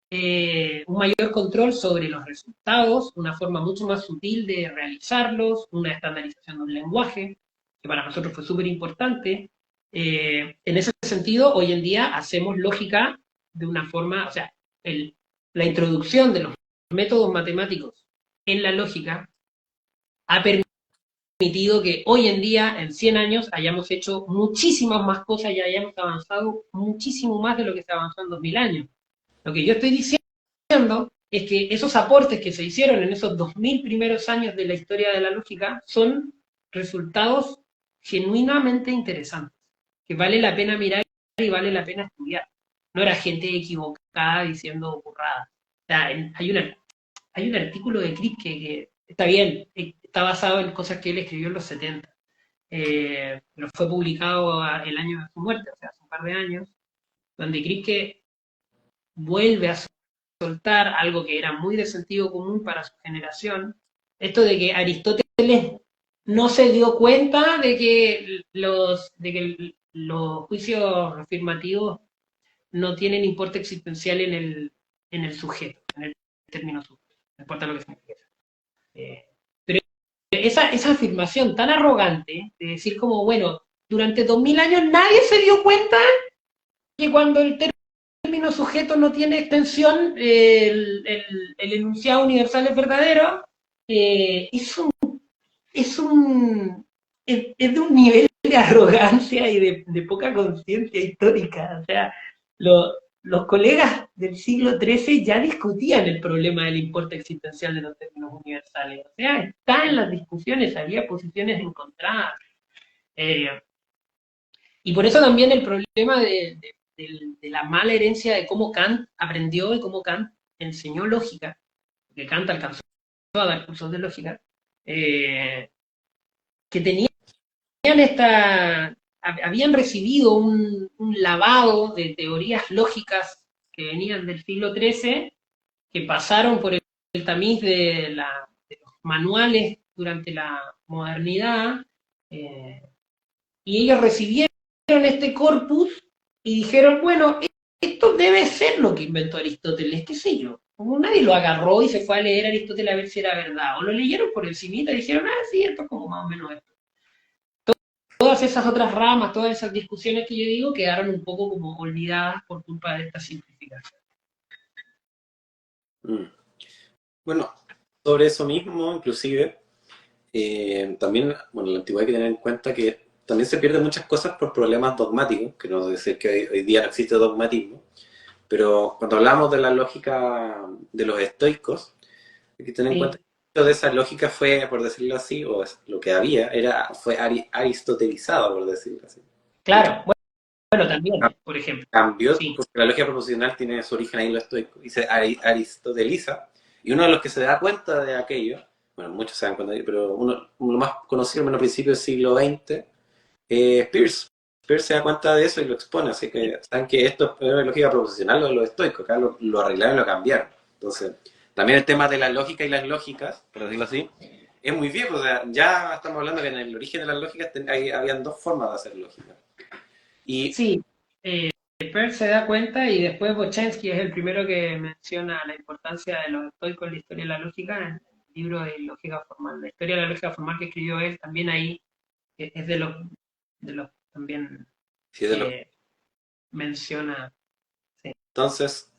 [SPEAKER 2] un mayor control sobre los resultados, una forma mucho más sutil de realizarlos, una estandarización de un lenguaje, que para nosotros fue súper importante. En ese sentido, hoy en día hacemos lógica de una forma, o sea, la introducción de los métodos matemáticos en la lógica ha permitido permitido que hoy en día, en 100 años, hayamos hecho muchísimas más cosas y hayamos avanzado muchísimo más de lo que se avanzó en 2000 años. Lo que yo estoy diciendo es que esos aportes que se hicieron en esos 2000 primeros años de la historia de la lógica son resultados genuinamente interesantes, que vale la pena mirar y vale la pena estudiar. No era gente equivocada diciendo burradas. O sea, hay un artículo de Crick que está bien, está basado en cosas que él escribió en los 70, pero fue publicado el año de su muerte, o sea, hace un par de años, donde Crick vuelve a soltar algo que era muy de sentido común para su generación, esto de que Aristóteles no se dio cuenta de que los juicios afirmativos no tienen importe existencial en el sujeto, en el término sujeto, no importa lo que signifique. Pero esa afirmación tan arrogante de decir como, bueno, durante 2000 años nadie se dio cuenta que cuando el término sujeto no tiene extensión, el enunciado universal es verdadero, es un es de un nivel de arrogancia y de poca conciencia histórica. O sea, lo, los colegas del siglo XIII ya discutían el problema del importe existencial de los términos universales. O sea, está en las discusiones, había posiciones encontradas. Eh, y por eso también el problema de la mala herencia de cómo Kant aprendió y cómo Kant enseñó lógica, porque Kant alcanzó a dar cursos de lógica, que tenían habían recibido un lavado de teorías lógicas que venían del siglo XIII, que pasaron por el tamiz de los manuales durante la modernidad, y ellos recibieron este corpus y dijeron, bueno, esto debe ser lo que inventó Aristóteles, qué sé yo. Como nadie lo agarró y se fue a leer a Aristóteles a ver si era verdad, o lo leyeron por encimita y dijeron, sí, esto es como más o menos esto. Todas esas otras ramas, todas esas discusiones que yo digo, quedaron un poco como olvidadas por culpa de esta simplificación.
[SPEAKER 1] Bueno, sobre eso mismo, inclusive, también, bueno, en la antigüedad hay que tener en cuenta que también se pierden muchas cosas por problemas dogmáticos, que no decir que hoy día no existe dogmatismo, pero cuando hablamos de la lógica de los estoicos, hay que tener en cuenta
[SPEAKER 2] Sí,
[SPEAKER 1] que toda esa lógica fue, por decirlo así, o lo que había, fue aristotelizado, por decirlo así. Y
[SPEAKER 2] claro, bueno, también, por ejemplo,
[SPEAKER 1] cambió,
[SPEAKER 2] sí,
[SPEAKER 1] porque la lógica proposicional tiene su origen ahí en lo estoico, y se aristoteliza, y uno de los que se da cuenta de aquello, bueno, muchos se dan cuenta de ello, pero uno más conocido, al menos a principios del siglo XX, Peirce. Peirce se da cuenta de eso y lo expone, así que saben que esto es lógica proposicional lo de los estoicos, acá lo arreglaron y lo cambiaron. Entonces, también el tema de la lógica y las lógicas, por decirlo así, es muy viejo, o sea, ya estamos hablando que en el origen de las lógicas habían dos formas de hacer lógica. Y
[SPEAKER 2] sí, Peirce se da cuenta y después Bochansky es el primero que menciona la importancia de los estoicos en la historia de la lógica en el libro de lógica formal. La historia de la lógica formal que escribió él también ahí es de los también
[SPEAKER 1] sí,
[SPEAKER 2] eh, menciona. Sí.
[SPEAKER 1] entonces,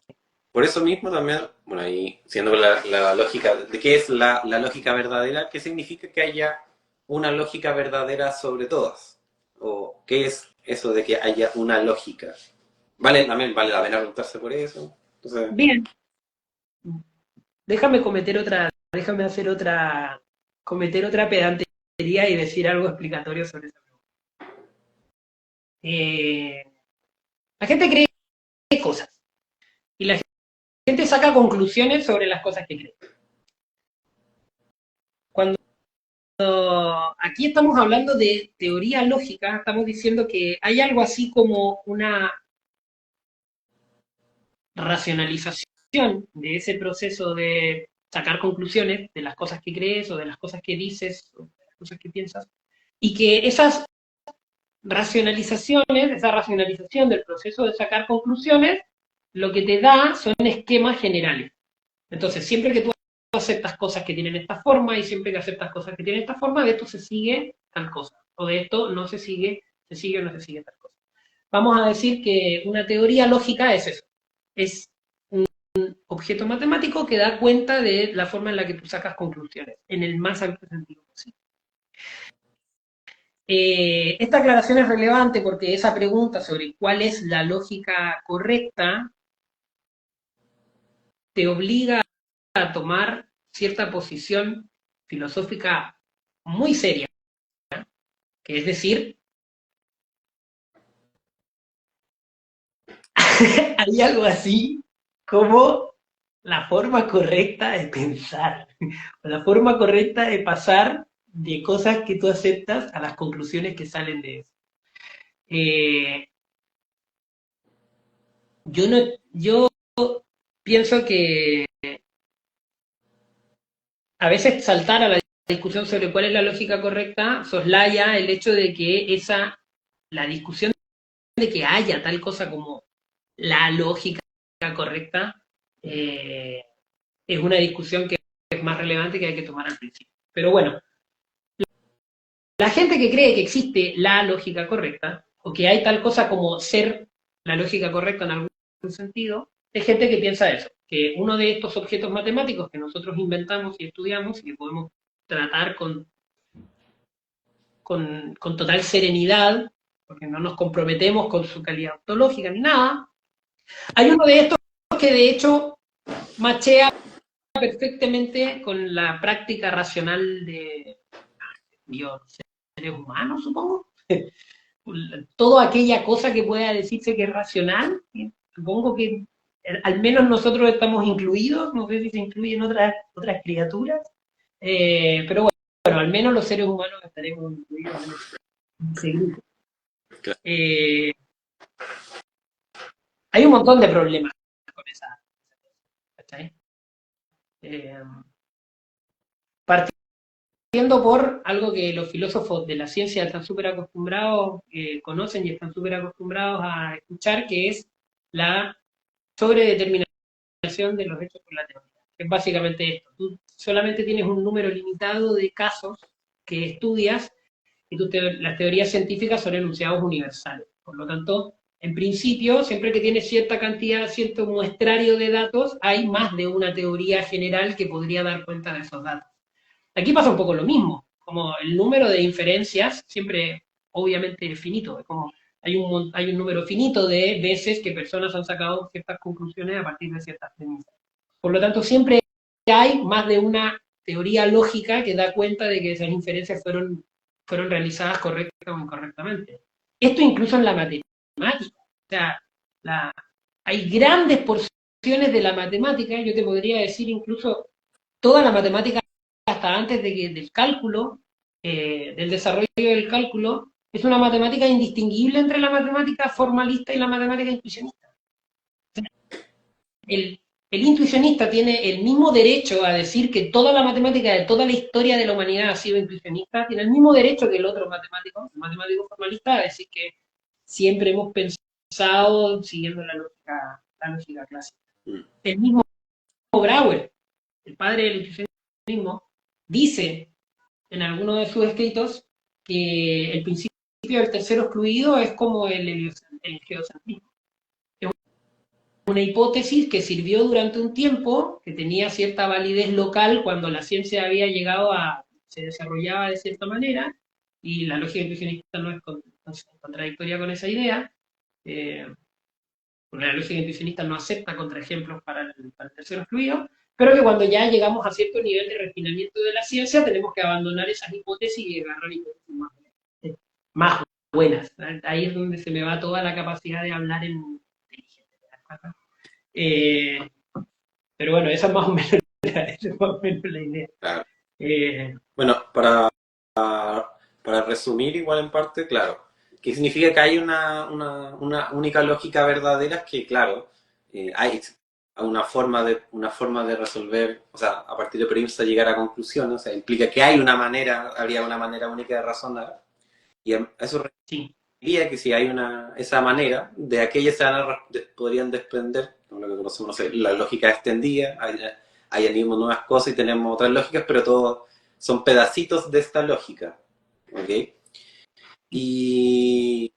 [SPEAKER 1] por eso mismo también, bueno, ahí siendo la lógica, ¿de qué es la lógica verdadera? ¿Qué significa que haya una lógica verdadera sobre todas? ¿O qué es eso de que haya una lógica? También vale la pena preguntarse por eso. Entonces,
[SPEAKER 2] Bien, déjame cometer otra pedantería y decir algo explicatorio sobre esa pregunta. Eh, la gente cree cosas y la gente saca conclusiones sobre las cosas que cree. Cuando aquí estamos hablando de teoría lógica, estamos diciendo que hay algo así como una racionalización de ese proceso de sacar conclusiones de las cosas que crees o de las cosas que dices o de las cosas que piensas, y que esa racionalización del proceso de sacar conclusiones, lo que te da son esquemas generales. Entonces, siempre que tú aceptas cosas que tienen esta forma y siempre que aceptas cosas que tienen esta forma, de esto se sigue tal cosa, o de esto no se sigue o no se sigue tal cosa. Vamos a decir que una teoría lógica es eso, es un objeto matemático que da cuenta de la forma en la que tú sacas conclusiones, en el más amplio sentido posible. Esta aclaración es relevante porque esa pregunta sobre cuál es la lógica correcta te obliga a tomar cierta posición filosófica muy seria, que es decir, hay algo así como la forma correcta de pensar, o la forma correcta de pasar de cosas que tú aceptas a las conclusiones que salen de eso. Eh, yo, no, yo pienso que a veces saltar a la discusión sobre cuál es la lógica correcta soslaya el hecho de que la discusión de que haya tal cosa como la lógica correcta, eh, es una discusión que es más relevante que hay que tomar al principio. Pero bueno, la gente que cree que existe la lógica correcta, o que hay tal cosa como ser la lógica correcta en algún sentido, es gente que piensa eso, que uno de estos objetos matemáticos que nosotros inventamos y estudiamos y que podemos tratar con total serenidad, porque no nos comprometemos con su calidad ontológica ni nada, hay uno de estos que de hecho machea perfectamente con la práctica racional de seres humanos, supongo. Toda aquella cosa que pueda decirse que es racional, supongo que al menos nosotros estamos incluidos, no sé si se incluyen otras criaturas, pero bueno, al menos los seres humanos estaremos incluidos en ese grupo.
[SPEAKER 1] Claro.
[SPEAKER 2] Hay un montón de problemas con esa, ¿cachai? Eh, Partiendo por algo que los filósofos de la ciencia están súper acostumbrados, conocen y están súper acostumbrados a escuchar, que es la sobredeterminación de los hechos por la teoría. Es básicamente esto. Tú solamente tienes un número limitado de casos que estudias y las teorías científicas son enunciados universales. Por lo tanto, en principio, siempre que tienes cierta cantidad, cierto muestrario de datos, hay más de una teoría general que podría dar cuenta de esos datos. Aquí pasa un poco lo mismo, como el número de inferencias siempre obviamente es finito, es como hay un número finito de veces que personas han sacado ciertas conclusiones a partir de ciertas premisas. Por lo tanto, siempre hay más de una teoría lógica que da cuenta de que esas inferencias fueron realizadas correcta o incorrectamente. Esto incluso en la matemática. O sea, hay grandes porciones de la matemática, yo te podría decir incluso toda la matemática hasta antes del cálculo, del desarrollo del cálculo, es una matemática indistinguible entre la matemática formalista y la matemática intuicionista. El, el intuicionista tiene el mismo derecho a decir que toda la matemática de toda la historia de la humanidad ha sido intuicionista, tiene el mismo derecho que el otro matemático, el matemático formalista, a decir que siempre hemos pensado siguiendo la lógica clásica. El mismo Brouwer, el padre del intuicionismo, dice en alguno de sus escritos que el principio del tercero excluido es como el geocentrismo. Es una hipótesis que sirvió durante un tiempo, que tenía cierta validez local cuando la ciencia había llegado se desarrollaba de cierta manera, y la lógica intuicionista no es contradictoria con esa idea, porque la lógica intuicionista no acepta contraejemplos para el tercero excluido, pero que cuando ya llegamos a cierto nivel de refinamiento de la ciencia tenemos que abandonar esas hipótesis y agarrar hipótesis más buenas. Ahí es donde se me va toda la capacidad de hablar en inteligente. Pero bueno, esa es más o menos la idea.
[SPEAKER 1] Claro.
[SPEAKER 2] Eh,
[SPEAKER 1] Bueno, para resumir igual en parte, claro, que significa que hay una única lógica verdadera, que claro, hay una forma de resolver, o sea, a partir de premisas llegar a conclusiones, o sea, implica que habría una manera única de razonar, y eso
[SPEAKER 2] sí.
[SPEAKER 1] requeriría que si hay esa manera, de aquella podrían desprender, lo que conocemos, no sé, la lógica extendida, añadimos nuevas cosas y tenemos otras lógicas, pero todo son pedacitos de esta lógica, ¿ok? Y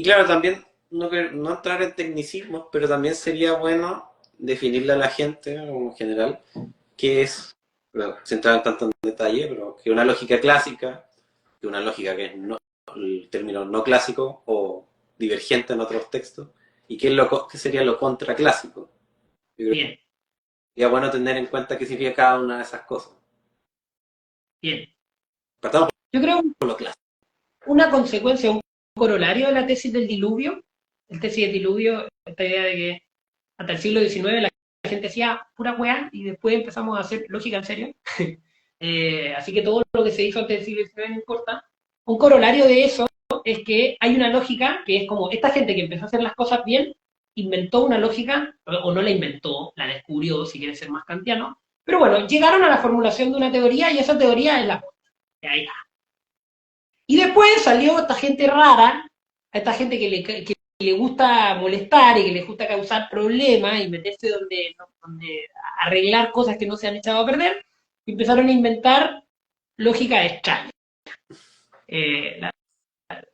[SPEAKER 1] claro, también no entrar en tecnicismos, pero también sería bueno definirle a la gente, en general, qué es, bueno, sin entrar tanto en detalle, pero que una lógica clásica, que una lógica que no, el término no clásico o divergente en otros textos, y qué sería lo contraclásico. Yo creo que
[SPEAKER 2] Bien,
[SPEAKER 1] sería bueno tener en cuenta qué significa cada una de esas cosas.
[SPEAKER 2] bien.
[SPEAKER 1] Partamos
[SPEAKER 2] Yo creo
[SPEAKER 1] por lo clásico.
[SPEAKER 2] una consecuencia, un corolario de la tesis del diluvio, el tesis del diluvio, esta idea de que hasta el siglo XIX la gente hacía pura weá y después empezamos a hacer lógica en serio. Así que todo lo que se hizo antes del siglo XIX no importa. Un corolario de eso es que hay una lógica que es como esta gente que empezó a hacer las cosas bien, inventó una lógica, o no la inventó, la descubrió, si quiere ser más kantiano, pero bueno, llegaron a la formulación de una teoría y esa teoría es la... Ahí está. Y después salió esta gente rara, esta gente que le gusta molestar y que le gusta causar problemas y meterse donde arreglar cosas que no se han echado a perder, y empezaron a inventar lógica extraña. La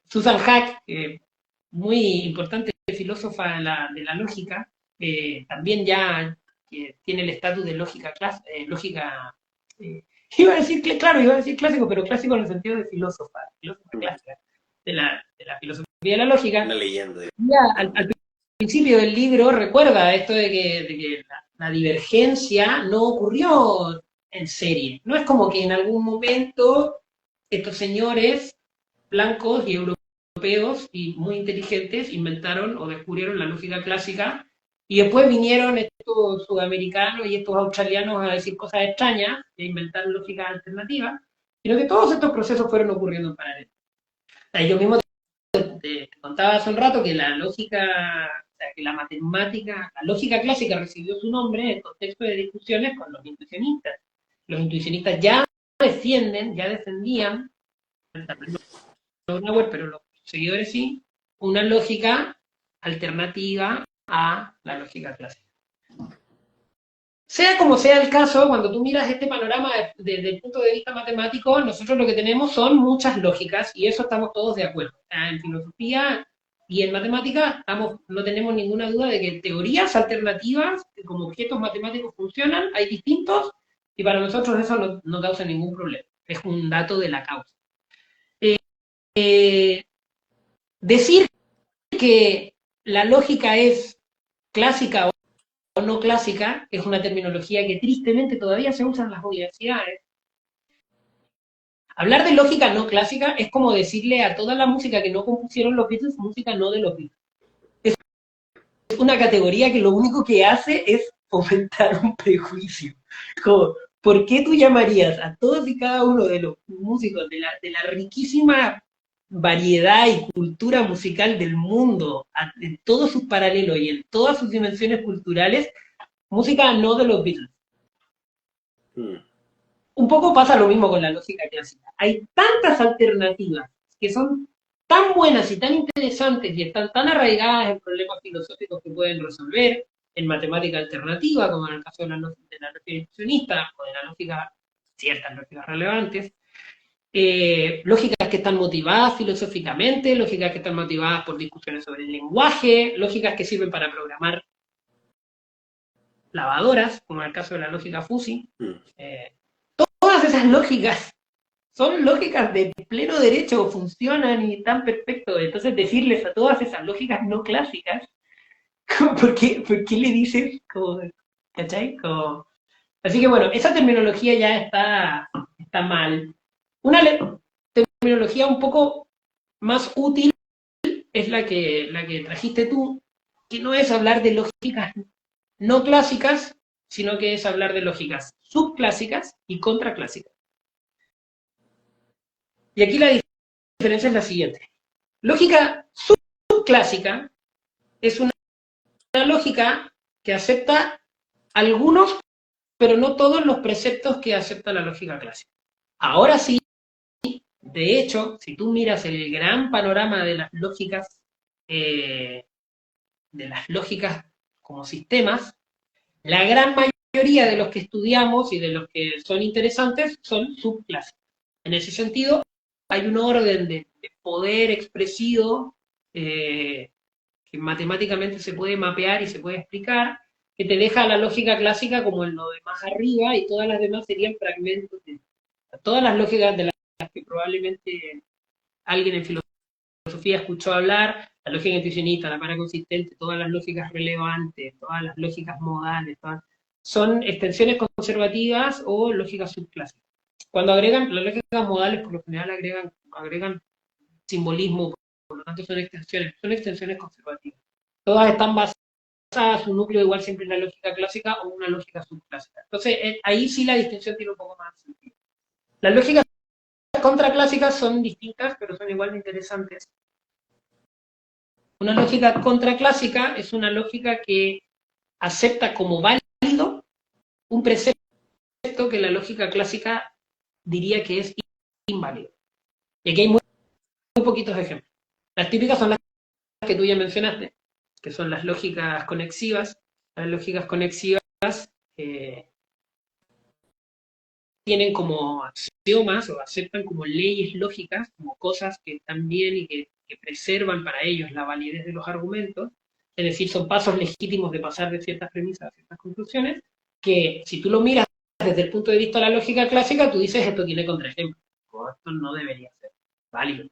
[SPEAKER 2] Susan Hack, muy importante filósofa de la lógica, también ya tiene el estatus de lógica iba a decir, claro, iba a decir clásico, pero clásico en el sentido de filósofa clásica de la filosofía de la lógica.
[SPEAKER 1] Una leyenda.
[SPEAKER 2] Ya, al principio del libro recuerda esto de que la divergencia no ocurrió en serie. No es como que en algún momento estos señores blancos y europeos y muy inteligentes inventaron o descubrieron la lógica clásica y después vinieron estos sudamericanos y estos australianos a decir cosas extrañas e inventar lógicas alternativas, sino que todos estos procesos fueron ocurriendo en paralelo. O sea, yo mismo te contaba hace un rato que la lógica, o sea, que la matemática, la lógica clásica recibió su nombre en el contexto de discusiones con los intuicionistas. Los intuicionistas ya defendían, pero los seguidores sí, una lógica alternativa a la lógica clásica. Sea como sea el caso, cuando tú miras este panorama desde el punto de vista matemático, nosotros lo que tenemos son muchas lógicas y eso estamos todos de acuerdo. En filosofía y en matemática no tenemos ninguna duda de que teorías alternativas como objetos matemáticos funcionan, hay distintos y para nosotros eso no causa ningún problema. Es un dato de la causa. Decir que la lógica es clásica o no clásica es una terminología que tristemente todavía se usa en las universidades. Hablar de lógica no clásica es como decirle a toda la música que no compusieron los Beatles, música no de los Beatles. Es una categoría que lo único que hace es fomentar un prejuicio. Como, ¿por qué tú llamarías a todos y cada uno de los músicos de la riquísima variedad y cultura musical del mundo, en todos sus paralelos y en todas sus dimensiones culturales, música no de los Beatles? Un poco pasa lo mismo con la lógica clásica. Hay tantas alternativas que son tan buenas y tan interesantes y están tan arraigadas en problemas filosóficos que pueden resolver, en matemática alternativa, como en el caso de la lógica induccionista, o de la lógica, ciertas lógicas relevantes, lógicas que están motivadas filosóficamente, lógicas que están motivadas por discusiones sobre el lenguaje, lógicas que sirven para programar lavadoras, como en el caso de la lógica Fuzzy. Todas esas lógicas son lógicas de pleno derecho, funcionan y están perfectos. Entonces decirles a todas esas lógicas no clásicas, ¿por qué le dices? ¿Cachai? Así que bueno, esa terminología ya está mal. Una terminología un poco más útil es la que trajiste tú, que no es hablar de lógicas no clásicas, sino que es hablar de lógicas subclásicas y contraclásicas. Y aquí la diferencia es la siguiente. Lógica subclásica es una lógica que acepta algunos, pero no todos los preceptos que acepta la lógica clásica. Ahora sí, de hecho, si tú miras el gran panorama de las lógicas como sistemas, la gran mayoría de los que estudiamos y de los que son interesantes son subclásicos. En ese sentido, hay un orden de poder expresivo que matemáticamente se puede mapear y se puede explicar, que te deja la lógica clásica como en lo de más arriba y todas las demás serían fragmentos. Todas las lógicas de las que probablemente alguien en filosofía escuchó hablar, la lógica intuicionista, la paraconsistente, todas las lógicas relevantes, todas las lógicas modales, son extensiones conservativas o lógicas subclásicas. Cuando agregan, las lógicas modales por lo general agregan simbolismo, por lo tanto son extensiones conservativas. Todas están basadas, su núcleo igual siempre en la lógica clásica o una lógica subclásica. Entonces, ahí sí la distinción tiene un poco más de sentido. Las lógicas contraclásicas son distintas, pero son igual de interesantes. Una lógica contraclásica es una lógica que acepta como válido un precepto que la lógica clásica diría que es inválido. Y aquí hay muy poquitos ejemplos. Las típicas son las que tú ya mencionaste, que son las lógicas conexivas. Las lógicas conexivas tienen como axiomas o aceptan como leyes lógicas, como cosas que están bien y que preservan para ellos la validez de los argumentos, es decir, son pasos legítimos de pasar de ciertas premisas a ciertas conclusiones, que si tú lo miras desde el punto de vista de la lógica clásica, tú dices, esto tiene contraejemplo, o esto no debería ser válido.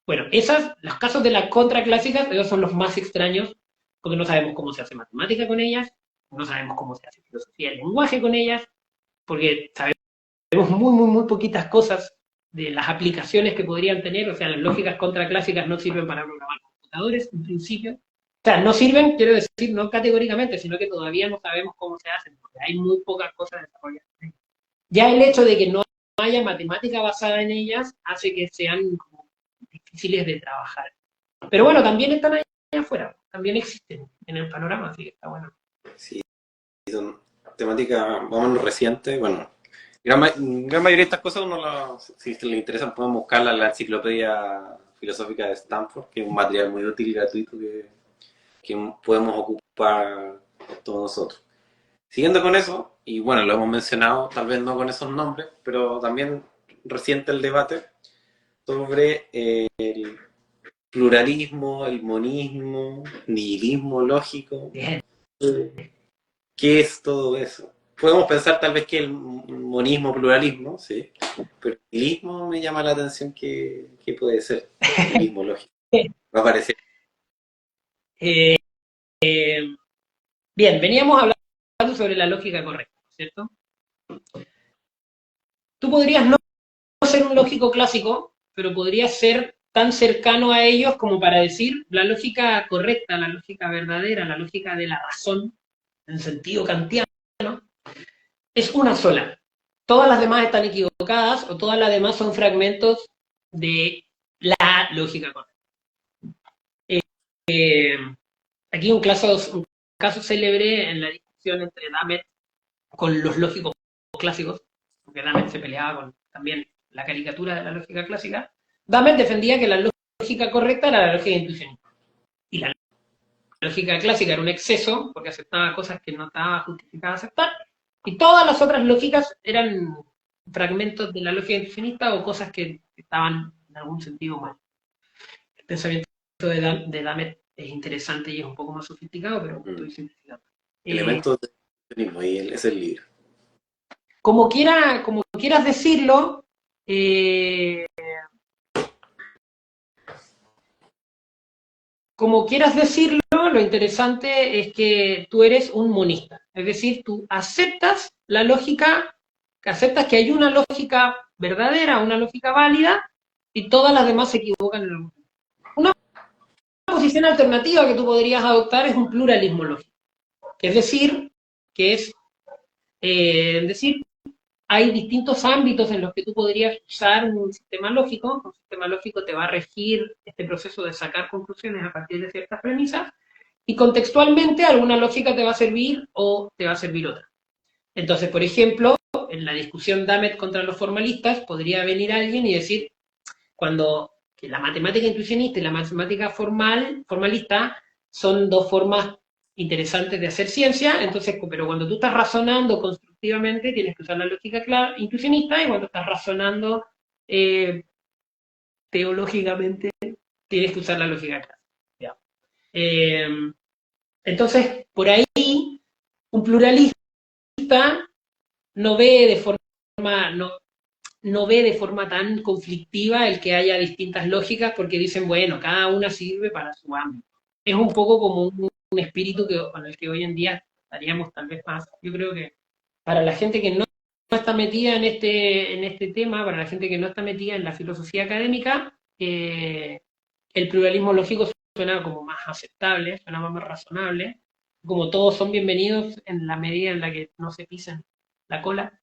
[SPEAKER 2] Bueno, los casos de la contraclásica, esos son los más extraños, porque no sabemos cómo se hace matemática con ellas, no sabemos cómo se hace filosofía del lenguaje con ellas, porque sabemos muy poquitas cosas de las aplicaciones que podrían tener, o sea, las lógicas contraclásicas no sirven para programar computadores, en principio. O sea, no sirven, quiero decir, no categóricamente, sino que todavía no sabemos cómo se hacen, porque hay muy pocas cosas desarrolladas. Ya el hecho de que no haya matemática basada en ellas hace que sean como difíciles de trabajar. Pero bueno, también están allá afuera, también existen en el panorama, así que está bueno.
[SPEAKER 1] Sí, son temáticas más o menos recientes. Bueno, gran mayoría de estas cosas, si le interesan, podemos buscarla en la enciclopedia filosófica de Stanford, que es un material muy útil y gratuito que podemos ocupar todos nosotros. Siguiendo con eso, y bueno, lo hemos mencionado, tal vez no con esos nombres, pero también reciente el debate sobre el pluralismo, el monismo, nihilismo lógico.
[SPEAKER 2] Bien.
[SPEAKER 1] ¿Qué es todo eso? Podemos pensar tal vez que el monismo, pluralismo, sí, pero el nihilismo me llama la atención que puede ser el nihilismo lógico. Va a parecer.
[SPEAKER 2] Eh, bien, veníamos hablando sobre la lógica correcta, ¿cierto? Tú podrías no ser un lógico clásico, pero podrías ser tan cercano a ellos como para decir la lógica correcta, la lógica verdadera, la lógica de la razón, en sentido kantiano, es una sola. Todas las demás están equivocadas o todas las demás son fragmentos de la lógica correcta. Aquí un caso célebre en la discusión entre Dammert con los lógicos clásicos, porque Dammert se peleaba con también la caricatura de la lógica clásica. Dammert defendía que la lógica correcta era la lógica intuicionista. Y la lógica clásica era un exceso, porque aceptaba cosas que no estaba justificada aceptar, y todas las otras lógicas eran fragmentos de la lógica intuicionista o cosas que estaban en algún sentido mal. El pensamiento de Dammert es interesante y es un poco más sofisticado, pero estoy simplificando.
[SPEAKER 1] Elementos del mismo, y es el libro.
[SPEAKER 2] Como quieras decirlo, lo interesante es que tú eres un monista. Es decir, tú aceptas la lógica, aceptas que hay una lógica verdadera, una lógica válida, y todas las demás se equivocan en algún momento. Una posición alternativa que tú podrías adoptar es un pluralismo lógico. Es decir, hay distintos ámbitos en los que tú podrías usar un sistema lógico. Un sistema lógico te va a regir este proceso de sacar conclusiones a partir de ciertas premisas, y contextualmente alguna lógica te va a servir o te va a servir otra. Entonces, por ejemplo, en la discusión Dammert contra los formalistas, podría venir alguien y decir, que la matemática intuicionista y la matemática formalista son dos formas interesantes de hacer ciencia, entonces, pero cuando tú estás razonando constructivamente tienes que usar la lógica intuicionista, y cuando estás razonando teológicamente tienes que usar la lógica clásica. Entonces, por ahí, un pluralista no ve de forma, no ve de forma tan conflictiva el que haya distintas lógicas porque dicen, bueno, cada una sirve para su ámbito. Es un poco como un espíritu con el que hoy en día estaríamos tal vez más. Yo creo que para la gente que no está metida en este tema, para la gente que no está metida en la filosofía académica, el pluralismo lógico suena como más aceptable, suena más razonable, como todos son bienvenidos en la medida en la que no se pisen la cola,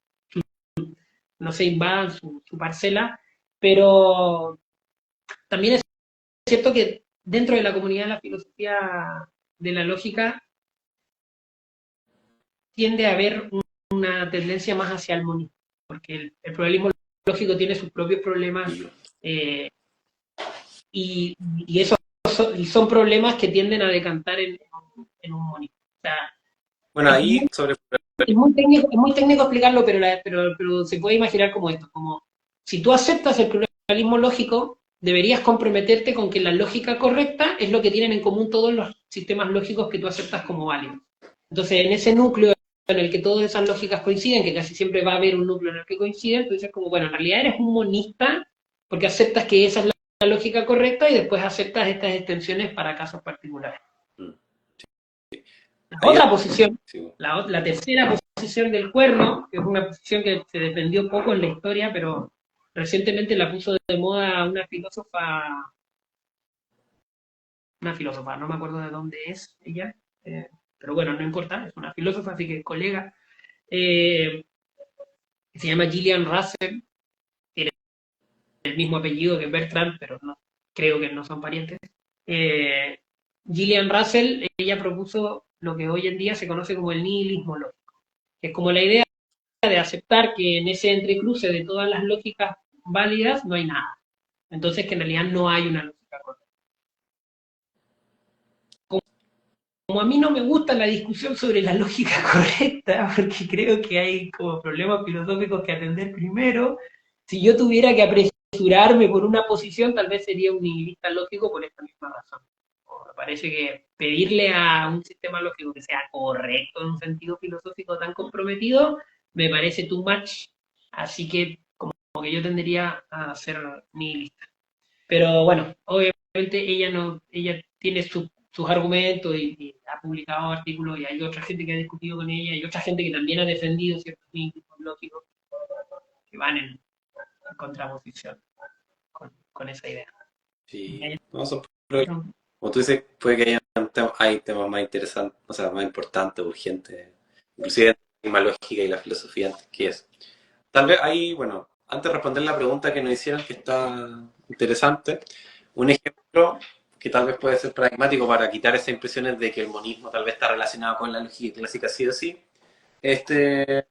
[SPEAKER 2] no se invadan su parcela, pero también es cierto que dentro de la comunidad de la filosofía de la lógica tiende a haber una tendencia más hacia el monismo, porque el pluralismo lógico tiene sus propios problemas eh, y esos son problemas que tienden a decantar en un monismo. O sea,
[SPEAKER 1] Bueno,
[SPEAKER 2] es
[SPEAKER 1] ahí
[SPEAKER 2] muy,
[SPEAKER 1] sobre...
[SPEAKER 2] es muy técnico explicarlo, pero se puede imaginar como esto, como si tú aceptas el pluralismo lógico, deberías comprometerte con que la lógica correcta es lo que tienen en común todos los sistemas lógicos que tú aceptas como válidos. Entonces, en ese núcleo en el que todas esas lógicas coinciden, que casi siempre va a haber un núcleo en el que coinciden, tú dices como, bueno, en realidad eres un monista porque aceptas que esa es la lógica correcta y después aceptas estas extensiones para casos particulares.
[SPEAKER 1] Mm.
[SPEAKER 2] La
[SPEAKER 1] Ahí,
[SPEAKER 2] otra posición,
[SPEAKER 1] sí.
[SPEAKER 2] la tercera posición del cuerno, que es una posición que se defendió poco en la historia, pero recientemente la puso de moda una filósofa, no me acuerdo de dónde es ella, pero bueno, no importa, es una filósofa, así que colega, eh, que se llama Gillian Russell, tiene el mismo apellido que Bertrand, pero no, creo que no son parientes. Eh, Gillian Russell, ella propuso lo que hoy en día se conoce como el nihilismo lógico, que es como la idea de aceptar que en ese entrecruce de todas las lógicas válidas no hay nada. Entonces que en realidad no hay una lógica correcta. Como a mí no me gusta la discusión sobre la lógica correcta, porque creo que hay como problemas filosóficos que atender primero, si yo tuviera que apresurarme por una posición, tal vez sería un nihilista lógico por esta misma razón. Me parece que pedirle a un sistema lógico que sea correcto en un sentido filosófico tan comprometido, me parece too much, así que como que yo tendería a ser nihilista. Pero bueno, obviamente ella no, ella tiene sus argumentos y ha publicado artículos y hay otra gente que ha discutido con ella y otra gente que también ha defendido ciertos nihilismos lógicos que van en contraposición con esa idea.
[SPEAKER 1] Sí. No, son problemas. Como tú dices, puede que hay temas más interesantes, o sea, más importantes, urgentes, inclusive la misma lógica y la filosofía antes que eso. Tal vez ahí, bueno, antes de responder la pregunta que nos hicieron, que está interesante, un ejemplo que tal vez puede ser pragmático para quitar esas impresiones de que el monismo tal vez está relacionado con la lógica clásica sí o sí. Este,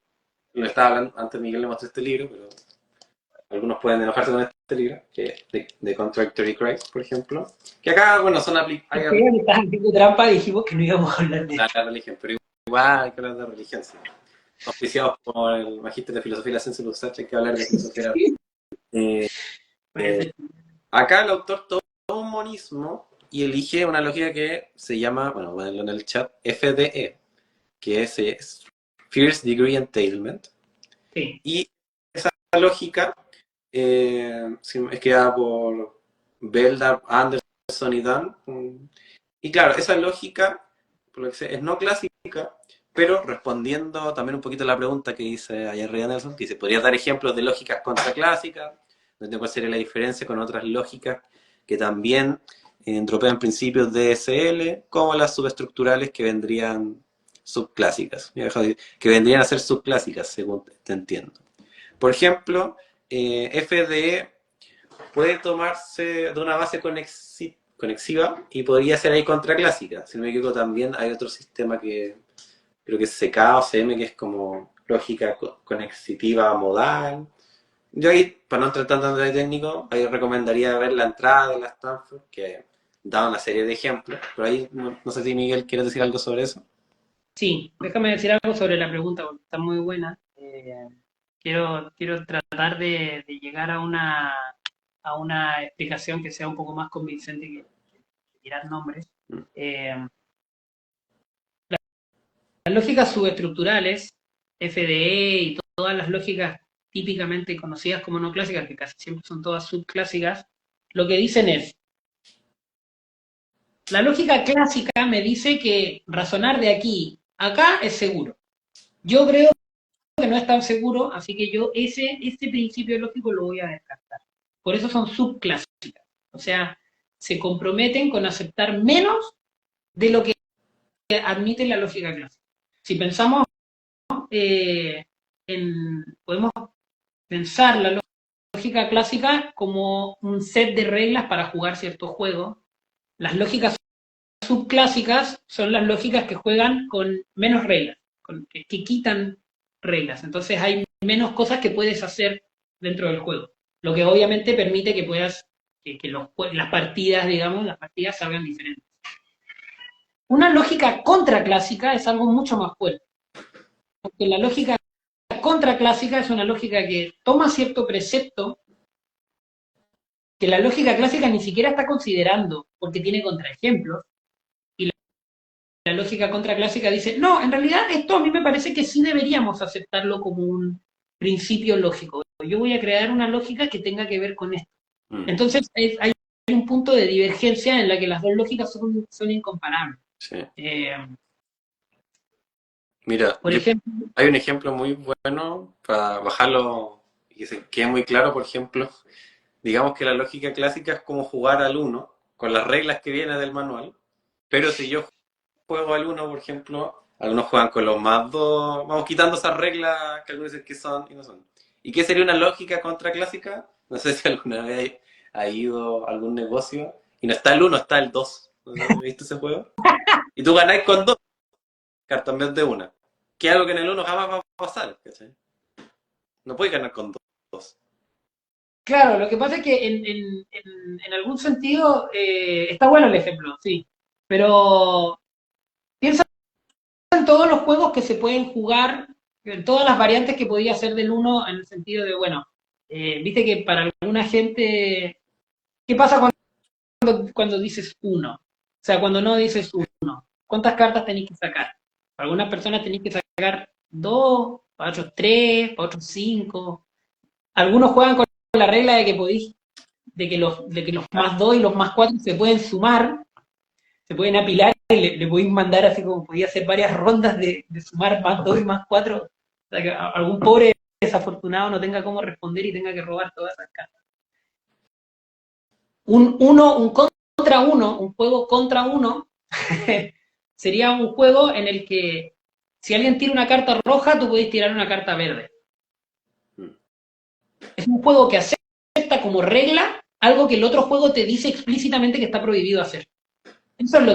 [SPEAKER 1] lo estaba hablando, antes Miguel le mostró este libro, pero algunos pueden enojarse con este libro, que es de Contradictory Christ, por ejemplo. Que acá, bueno, hay
[SPEAKER 2] Me estás haciendo trampa, dijimos que no íbamos a hablar de
[SPEAKER 1] la,
[SPEAKER 2] esto.
[SPEAKER 1] la religión, pero igual hay que hablar de religión, sí. Auspiciados por el Magíster de Filosofía y la Ciencia de Usach, hay que hablar de filosofía. Eh, Acá el autor toma un monismo y elige una lógica que se llama, bueno, voy a ponerlo en el chat, FDE, que es First Degree Entailment.
[SPEAKER 2] Sí.
[SPEAKER 1] Y esa lógica es creada por Beldar, Anderson y Dan. Y claro, esa lógica, por lo que sé, es no clásica, pero respondiendo también un poquito a la pregunta que dice ayer Ray Nelson, que dice, ¿podrías dar ejemplos de lógicas contraclásicas? Donde cuál sería la diferencia con otras lógicas que también entropean principios de SL, como las subestructurales que vendrían subclásicas, que vendrían a ser subclásicas, según te entiendo. Por ejemplo, FDE puede tomarse de una base conexiva y podría ser ahí contraclásica. Si no me equivoco, también hay otro sistema que creo que es CK o CM, que es como lógica conexitiva modal. Yo ahí, para no entrar tanto en detalle técnico, ahí recomendaría ver la entrada de la Stanford, que da una serie de ejemplos, pero ahí no sé si Miguel quiere decir algo sobre eso.
[SPEAKER 2] Sí, déjame decir algo sobre la pregunta, porque está muy buena. Quiero tratar de llegar a una explicación que sea un poco más convincente que tirar nombres.
[SPEAKER 1] Mm.
[SPEAKER 2] Eh, las lógicas subestructurales, FDE y todas las lógicas típicamente conocidas como no clásicas, que casi siempre son todas subclásicas, lo que dicen es, la lógica clásica me dice que razonar de aquí a acá es seguro. Yo creo que no es tan seguro, así que yo ese principio lógico lo voy a descartar. Por eso son subclásicas. O sea, se comprometen con aceptar menos de lo que admite la lógica clásica. Si pensamos podemos pensar la lógica clásica como un set de reglas para jugar ciertos juegos. Las lógicas subclásicas son las lógicas que juegan con menos reglas, que quitan reglas. Entonces hay menos cosas que puedes hacer dentro del juego. Lo que obviamente permite que puedas, las partidas, digamos, las partidas salgan diferentes. Una lógica contraclásica es algo mucho más fuerte. Porque la lógica contraclásica es una lógica que toma cierto precepto que la lógica clásica ni siquiera está considerando porque tiene contraejemplos. La lógica contraclásica dice, no, en realidad esto a mí me parece que sí deberíamos aceptarlo como un principio lógico. Yo voy a crear una lógica que tenga que ver con esto. Entonces hay un punto de divergencia en la que las dos lógicas son incomparables.
[SPEAKER 1] Sí. Mira,
[SPEAKER 2] por ejemplo,
[SPEAKER 1] hay un ejemplo muy bueno para bajarlo y que se quede muy claro, por ejemplo. Digamos que la lógica clásica es como jugar al uno, con las reglas que vienen del manual, pero si yo juego al uno, por ejemplo, algunos juegan con los más dos, vamos quitando esas reglas que algunos dicen que son y no son. ¿Y qué sería una lógica contraclásica? No sé si alguna vez ha ido a algún negocio y no está el uno, está el 2. ¿No has visto ese juego? Y tú ganáis con dos cartas en vez de una. Que es algo que en el uno jamás va a pasar, ¿cachai? No puedes ganar con dos.
[SPEAKER 2] claro, lo que pasa es que en algún sentido está bueno el ejemplo, sí, pero piensa en todos los juegos que se pueden jugar, en todas las variantes que podía hacer del uno en el sentido de, bueno, viste que para alguna gente, ¿qué pasa cuando dices uno? O sea, cuando no dices uno, ¿cuántas cartas tenéis que sacar? Para algunas personas tenéis que sacar dos, para otros tres, para otros cinco. Algunos juegan con la regla de que podéis, de que los más dos y los más cuatro se pueden sumar, se pueden apilar y le podéis mandar así como podía hacer varias rondas de sumar más 2 y más 4. O sea, que algún pobre desafortunado no tenga cómo responder y tenga que robar todas esas cartas. Un contra uno, un juego contra uno, sería un juego en el que si alguien tira una carta roja, tú podés tirar una carta verde. Es un juego que acepta como regla algo que el otro juego te dice explícitamente que está prohibido hacer. Eso es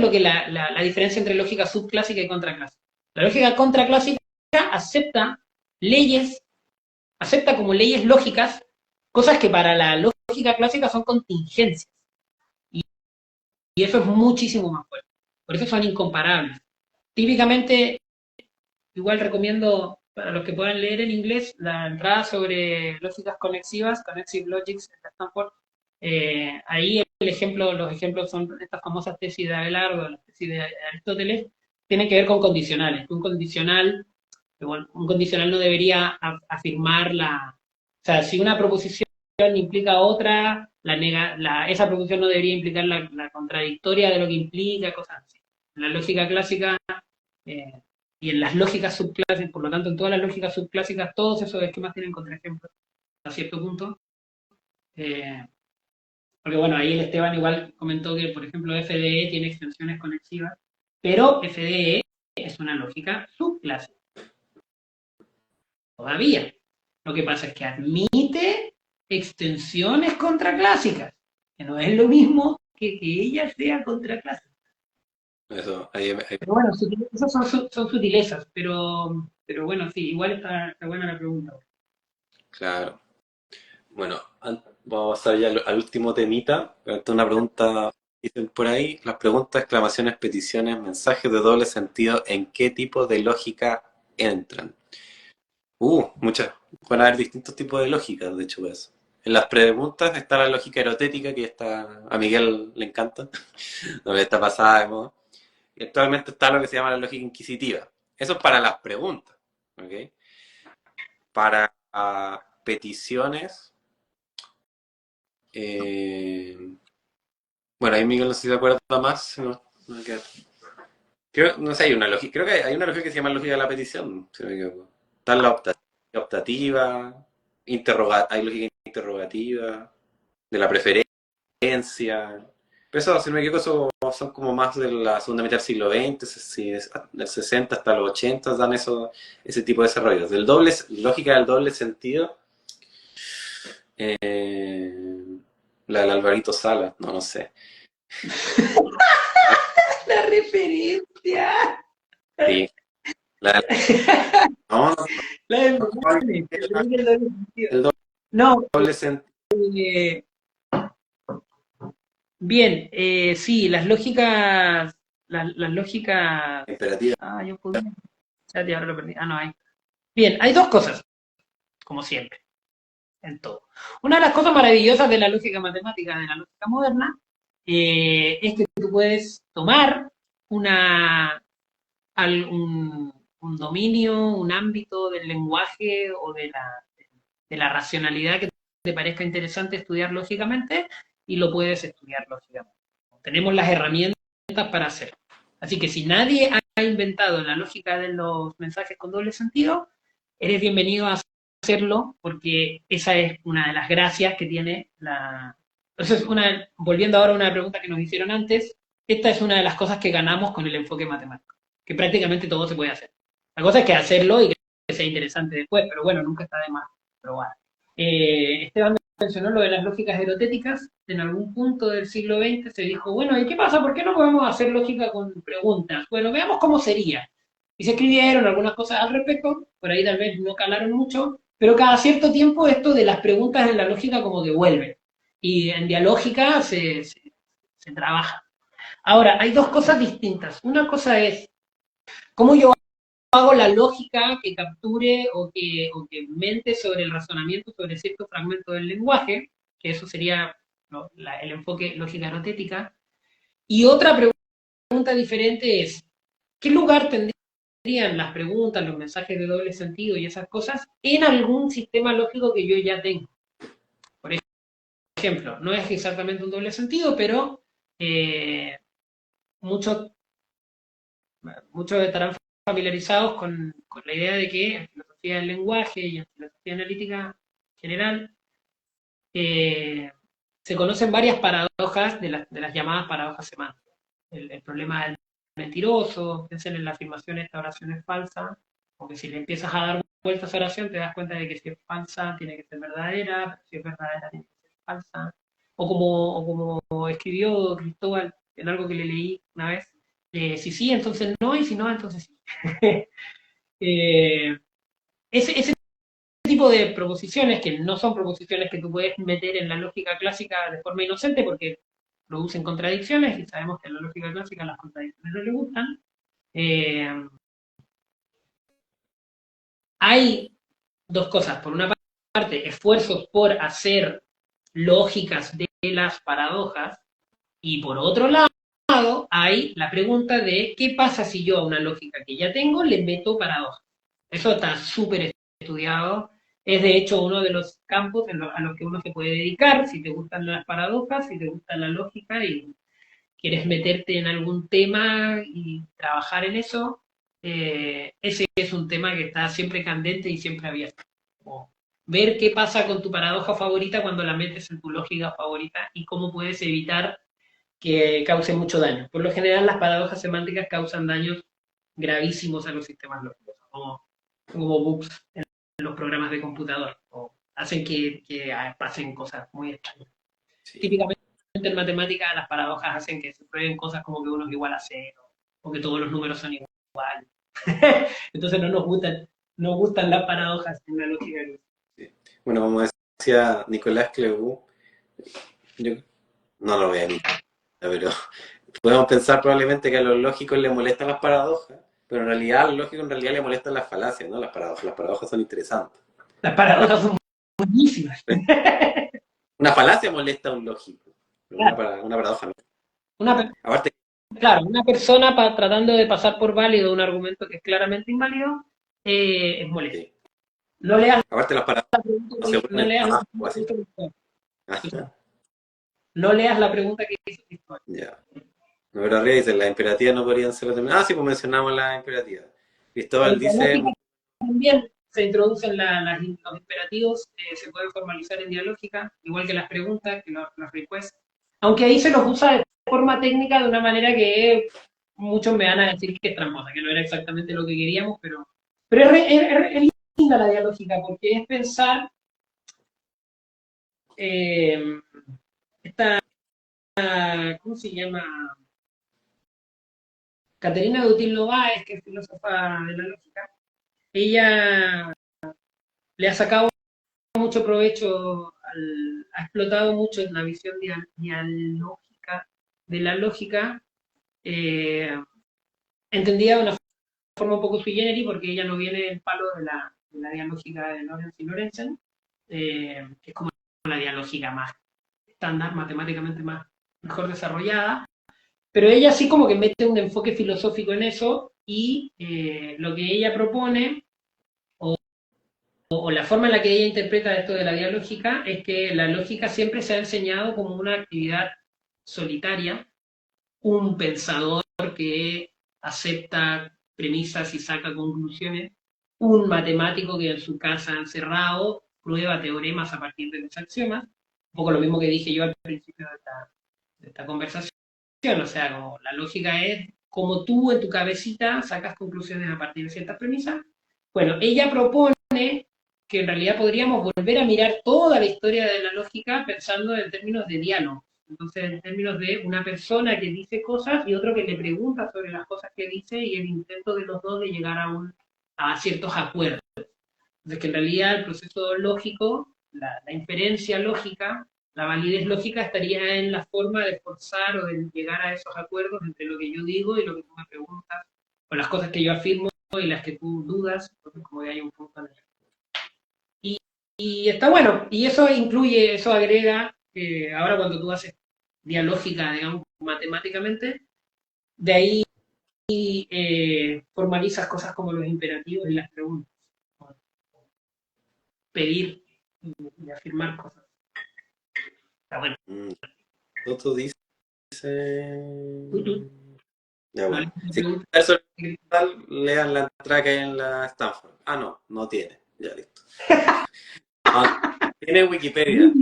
[SPEAKER 2] lo que la diferencia entre lógica subclásica y contraclásica. La lógica contraclásica acepta leyes, acepta como leyes lógicas cosas que para la lógica clásica son contingencias. Y eso es muchísimo más fuerte. Por eso son incomparables. Típicamente, igual recomiendo para los que puedan leer en inglés la entrada sobre lógicas conexivas, Connective Logics de Stanford. Ahí los ejemplos son estas famosas tesis de Abelardo, las tesis de Aristóteles, tienen que ver con condicionales. Un condicional no debería afirmar o sea, si una proposición implica otra, esa proposición no debería implicar la contradictoria de lo que implica, cosas así. En la lógica clásica y en las lógicas subclásicas, por lo tanto en todas las lógicas subclásicas, todos esos esquemas tienen contraejemplos a cierto punto. Porque bueno, ahí el Esteban igual comentó que, por ejemplo, FDE tiene extensiones conexivas, pero FDE es una lógica subclásica. Todavía. Lo que pasa es que admite extensiones contraclásicas, que no es lo mismo que ella sea contraclásica.
[SPEAKER 1] Eso,
[SPEAKER 2] Pero bueno, esas son sutilezas, pero bueno, sí, igual está buena la pregunta.
[SPEAKER 1] Claro. Bueno, vamos a pasar ya al último temita. Esta es una pregunta, dicen por ahí, las preguntas, exclamaciones, peticiones, mensajes de doble sentido, ¿en qué tipo de lógica entran? Muchas. Van a haber distintos tipos de lógicas, de hecho, pues. En las preguntas está la lógica erotética, que a Miguel le encanta, no está pasada de moda. Y actualmente está lo que se llama la lógica inquisitiva. Eso es para las preguntas, ¿ok? para peticiones, bueno, ahí Miguel no sé si se acuerda más. No, no no sé, hay una lógica, creo que hay una lógica que se llama lógica de la petición, si no me equivoco. Está la optativa, hay lógica interrogativa, de la preferencia. Pero eso, si no me equivoco, son como más de la segunda mitad del siglo XX, del 60 hasta los 80 dan ese tipo de desarrollos. Lógica del doble sentido, la del Alvarito Sala, no sé.
[SPEAKER 2] La referencia.
[SPEAKER 1] Sí, la, no,
[SPEAKER 2] La del
[SPEAKER 1] no,
[SPEAKER 2] doble, el doble sentido.
[SPEAKER 1] el
[SPEAKER 2] No,
[SPEAKER 1] doble sentido.
[SPEAKER 2] eh, bien, sí, las lógicas,
[SPEAKER 1] Imperativa.
[SPEAKER 2] yo podía, ya ahora lo perdí, no hay. Bien, hay dos cosas, como siempre, en todo. Una de las cosas maravillosas de la lógica matemática, de la lógica moderna, es que tú puedes tomar una, un dominio, un ámbito del lenguaje o de la racionalidad que te parezca interesante estudiar lógicamente y lo puedes estudiar lógicamente. Tenemos las herramientas para hacerlo. Así que si nadie ha inventado la lógica de los mensajes con doble sentido, eres bienvenido a hacerlo porque esa es una de las gracias que tiene la... Entonces, volviendo ahora a una pregunta que nos hicieron antes, esta es una de las cosas que ganamos con el enfoque matemático, que prácticamente todo se puede hacer. La cosa es que hacerlo y que sea interesante después, pero bueno, nunca está de más probar. Esteban mencionó lo de las lógicas herotéticas. En algún punto del siglo XX se dijo, bueno, ¿y qué pasa? ¿Por qué no podemos hacer lógica con preguntas? Bueno, veamos cómo sería. Y se escribieron algunas cosas al respecto, por ahí tal vez no calaron mucho, pero cada cierto tiempo esto de las preguntas en la lógica como que vuelve. Y en dialógica se trabaja. Ahora, hay dos cosas distintas. Una cosa es cómo yo hago la lógica que capture o que mente sobre el razonamiento sobre cierto fragmento del lenguaje, que eso sería el enfoque lógica erotética. Y otra pregunta diferente es, ¿qué lugar tendrían las preguntas, los mensajes de doble sentido y esas cosas en algún sistema lógico que yo ya tengo? Por ejemplo, no es exactamente un doble sentido, pero muchos muchos estarán familiarizados con la idea de que en filosofía del lenguaje y en filosofía analítica general eh, se conocen varias paradojas de las llamadas paradojas semánticas. El problema del mentiroso, piensen en la afirmación esta oración es falsa, porque si le empiezas a dar vueltas a oración te das cuenta de que si es falsa tiene que ser verdadera, pero si es verdadera tiene que ser falsa. O como escribió Cristóbal en algo que le leí una vez, si sí, entonces no, y si no, entonces sí. eh, ese tipo de proposiciones, que no son proposiciones que tú puedes meter en la lógica clásica de forma inocente porque producen contradicciones, y sabemos que en la lógica clásica las contradicciones no le gustan, eh, hay dos cosas. Por una parte, esfuerzos por hacer lógicas de las paradojas, y por otro lado, hay la pregunta de qué pasa si yo a una lógica que ya tengo le meto paradojas. Eso está súper estudiado. Es de hecho uno de los campos a los que uno se puede dedicar si te gustan las paradojas, si te gusta la lógica y quieres meterte en algún tema y trabajar en eso. Ese es un tema que está siempre candente y siempre abierto. Como ver qué pasa con tu paradoja favorita cuando la metes en tu lógica favorita y cómo puedes evitar que causen mucho daño. Por lo general, las paradojas semánticas causan daños gravísimos a los sistemas lógicos, como bugs en los programas de computador, o hacen que pasen cosas muy extrañas.
[SPEAKER 1] Sí.
[SPEAKER 2] Típicamente en matemáticas las paradojas hacen que se prueben cosas como que uno es igual a cero, o que todos los números son iguales. Entonces nos gustan las paradojas en la lógica.
[SPEAKER 1] Sí. Bueno, como decía Nicolás Clebou, yo no lo voy a imitar, pero podemos pensar probablemente que a los lógicos les molestan las paradojas, pero en realidad a los lógicos en realidad les molestan las falacias, ¿no? Las paradojas son interesantes.
[SPEAKER 2] Las paradojas son buenísimas.
[SPEAKER 1] Una falacia molesta a un lógico, pero
[SPEAKER 2] Claro,
[SPEAKER 1] una paradoja no.
[SPEAKER 2] una,
[SPEAKER 1] Aparte,
[SPEAKER 2] Claro, una persona tratando de pasar por válido un argumento que es claramente inválido es molesto.
[SPEAKER 1] sí.
[SPEAKER 2] No leas
[SPEAKER 1] Aparte las palabras
[SPEAKER 2] la pregunta
[SPEAKER 1] no se
[SPEAKER 2] no
[SPEAKER 1] vuelven
[SPEAKER 2] leas la
[SPEAKER 1] abajo, así.
[SPEAKER 2] pregunta que hizo Cristóbal. No leas la pregunta que hizo Cristóbal.
[SPEAKER 1] Ya. No, pero arriba dice, las imperativas no podrían ser determinadas. Ah, sí, pues mencionamos las imperativas. Cristóbal
[SPEAKER 2] En la
[SPEAKER 1] dice,
[SPEAKER 2] lógica también se introducen los imperativos, se pueden formalizar en dialógica, igual que las preguntas, que los requests. Aunque ahí se los usa de forma técnica de una manera que muchos me van a decir que es tramposa, que no era exactamente lo que queríamos, pero es linda la dialógica, porque es pensar eh, esta, ¿cómo se llama? Caterina Dutil Lováez, que es filósofa de la lógica, ella le ha sacado mucho provecho, ha explotado mucho en la visión dialógica de la lógica, eh, entendida de una forma un poco sui generis, porque ella no viene del palo de la dialógica de Lorenz y Lorenzen, que es como la dialógica más estándar, matemáticamente más mejor desarrollada, pero ella sí como que mete un enfoque filosófico en eso y lo que ella propone o la forma en la que ella interpreta esto de la dialógica es que la lógica siempre se ha enseñado como una actividad solitaria, un pensador que acepta premisas y saca conclusiones, un matemático que en su casa encerrado prueba teoremas a partir de los axiomas, un poco lo mismo que dije yo al principio de esta conversación, o sea, como la lógica es como tú en tu cabecita sacas conclusiones a partir de ciertas premisas. Bueno, ella propone que en realidad podríamos volver a mirar toda la historia de la lógica pensando en términos de diálogo. Entonces, en términos de una persona que dice cosas y otro que le pregunta sobre las cosas que dice y el intento de los dos de llegar a ciertos acuerdos. Entonces, que en realidad el proceso lógico, la inferencia lógica, la validez lógica estaría en la forma de forzar o de llegar a esos acuerdos entre lo que yo digo y lo que tú me preguntas, o las cosas que yo afirmo y las que tú dudas, entonces como que hay un punto en el y está bueno, y eso incluye, eso agrega, ahora cuando tú haces dialógica, digamos, matemáticamente, de ahí formalizas cosas como los imperativos y las preguntas, pedir y afirmar cosas. Está bueno.
[SPEAKER 1] Toto dice...
[SPEAKER 2] Tú,
[SPEAKER 1] Ya
[SPEAKER 2] no le
[SPEAKER 1] bueno. Si quieren
[SPEAKER 2] preguntas.
[SPEAKER 1] saber sobre tal, lean la entrada que hay en la Stanford. Ah, no, no tiene. Ya listo. No, tiene Wikipedia.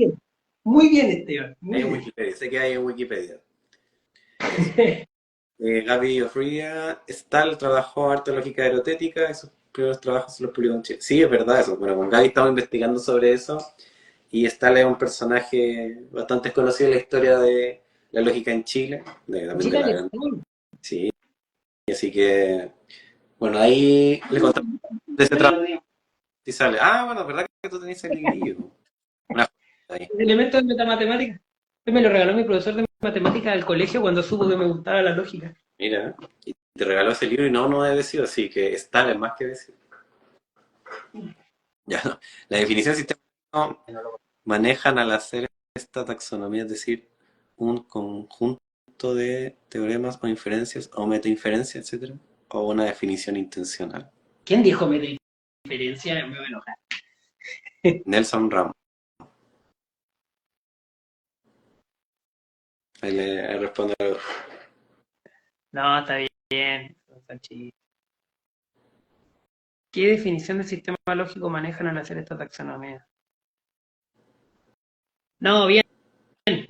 [SPEAKER 2] Muy bien, Esteban,
[SPEAKER 1] Hay
[SPEAKER 2] muy
[SPEAKER 1] en
[SPEAKER 2] bien.
[SPEAKER 1] Wikipedia. Sé que hay en Wikipedia. Eso. Gaby Ofría Stahl trabajó arte lógica aerotética y sus primeros trabajos se los publicó en Chile. Sí, es verdad eso. Bueno, con Gaby estamos investigando sobre eso y Stahl es un personaje bastante conocido en la historia de la lógica en Chile, también de
[SPEAKER 2] Chica,
[SPEAKER 1] la... Sí, así que, bueno, ahí le contamos de ese trabajo y sale. Ah, bueno, es verdad que tú tenés el librillo. Una ahí.
[SPEAKER 2] elementos de metamatemática. Me lo regaló mi profesor de matemática del colegio cuando supo que me gustaba la lógica.
[SPEAKER 1] Mira, y te regaló ese libro y no debe decir, así que Stahl es más que decir. Ya no. La definición de sistema lógico manejan al hacer esta taxonomía, es decir, un conjunto de teoremas o inferencias o metainferencias, etcétera, o una definición intencional.
[SPEAKER 2] ¿Quién dijo meta diferencia? Me voy a enojar.
[SPEAKER 1] Nelson Ramos. Ahí responde.
[SPEAKER 2] No, está bien. ¿Qué definición de sistema lógico manejan al hacer esta taxonomía? No, bien,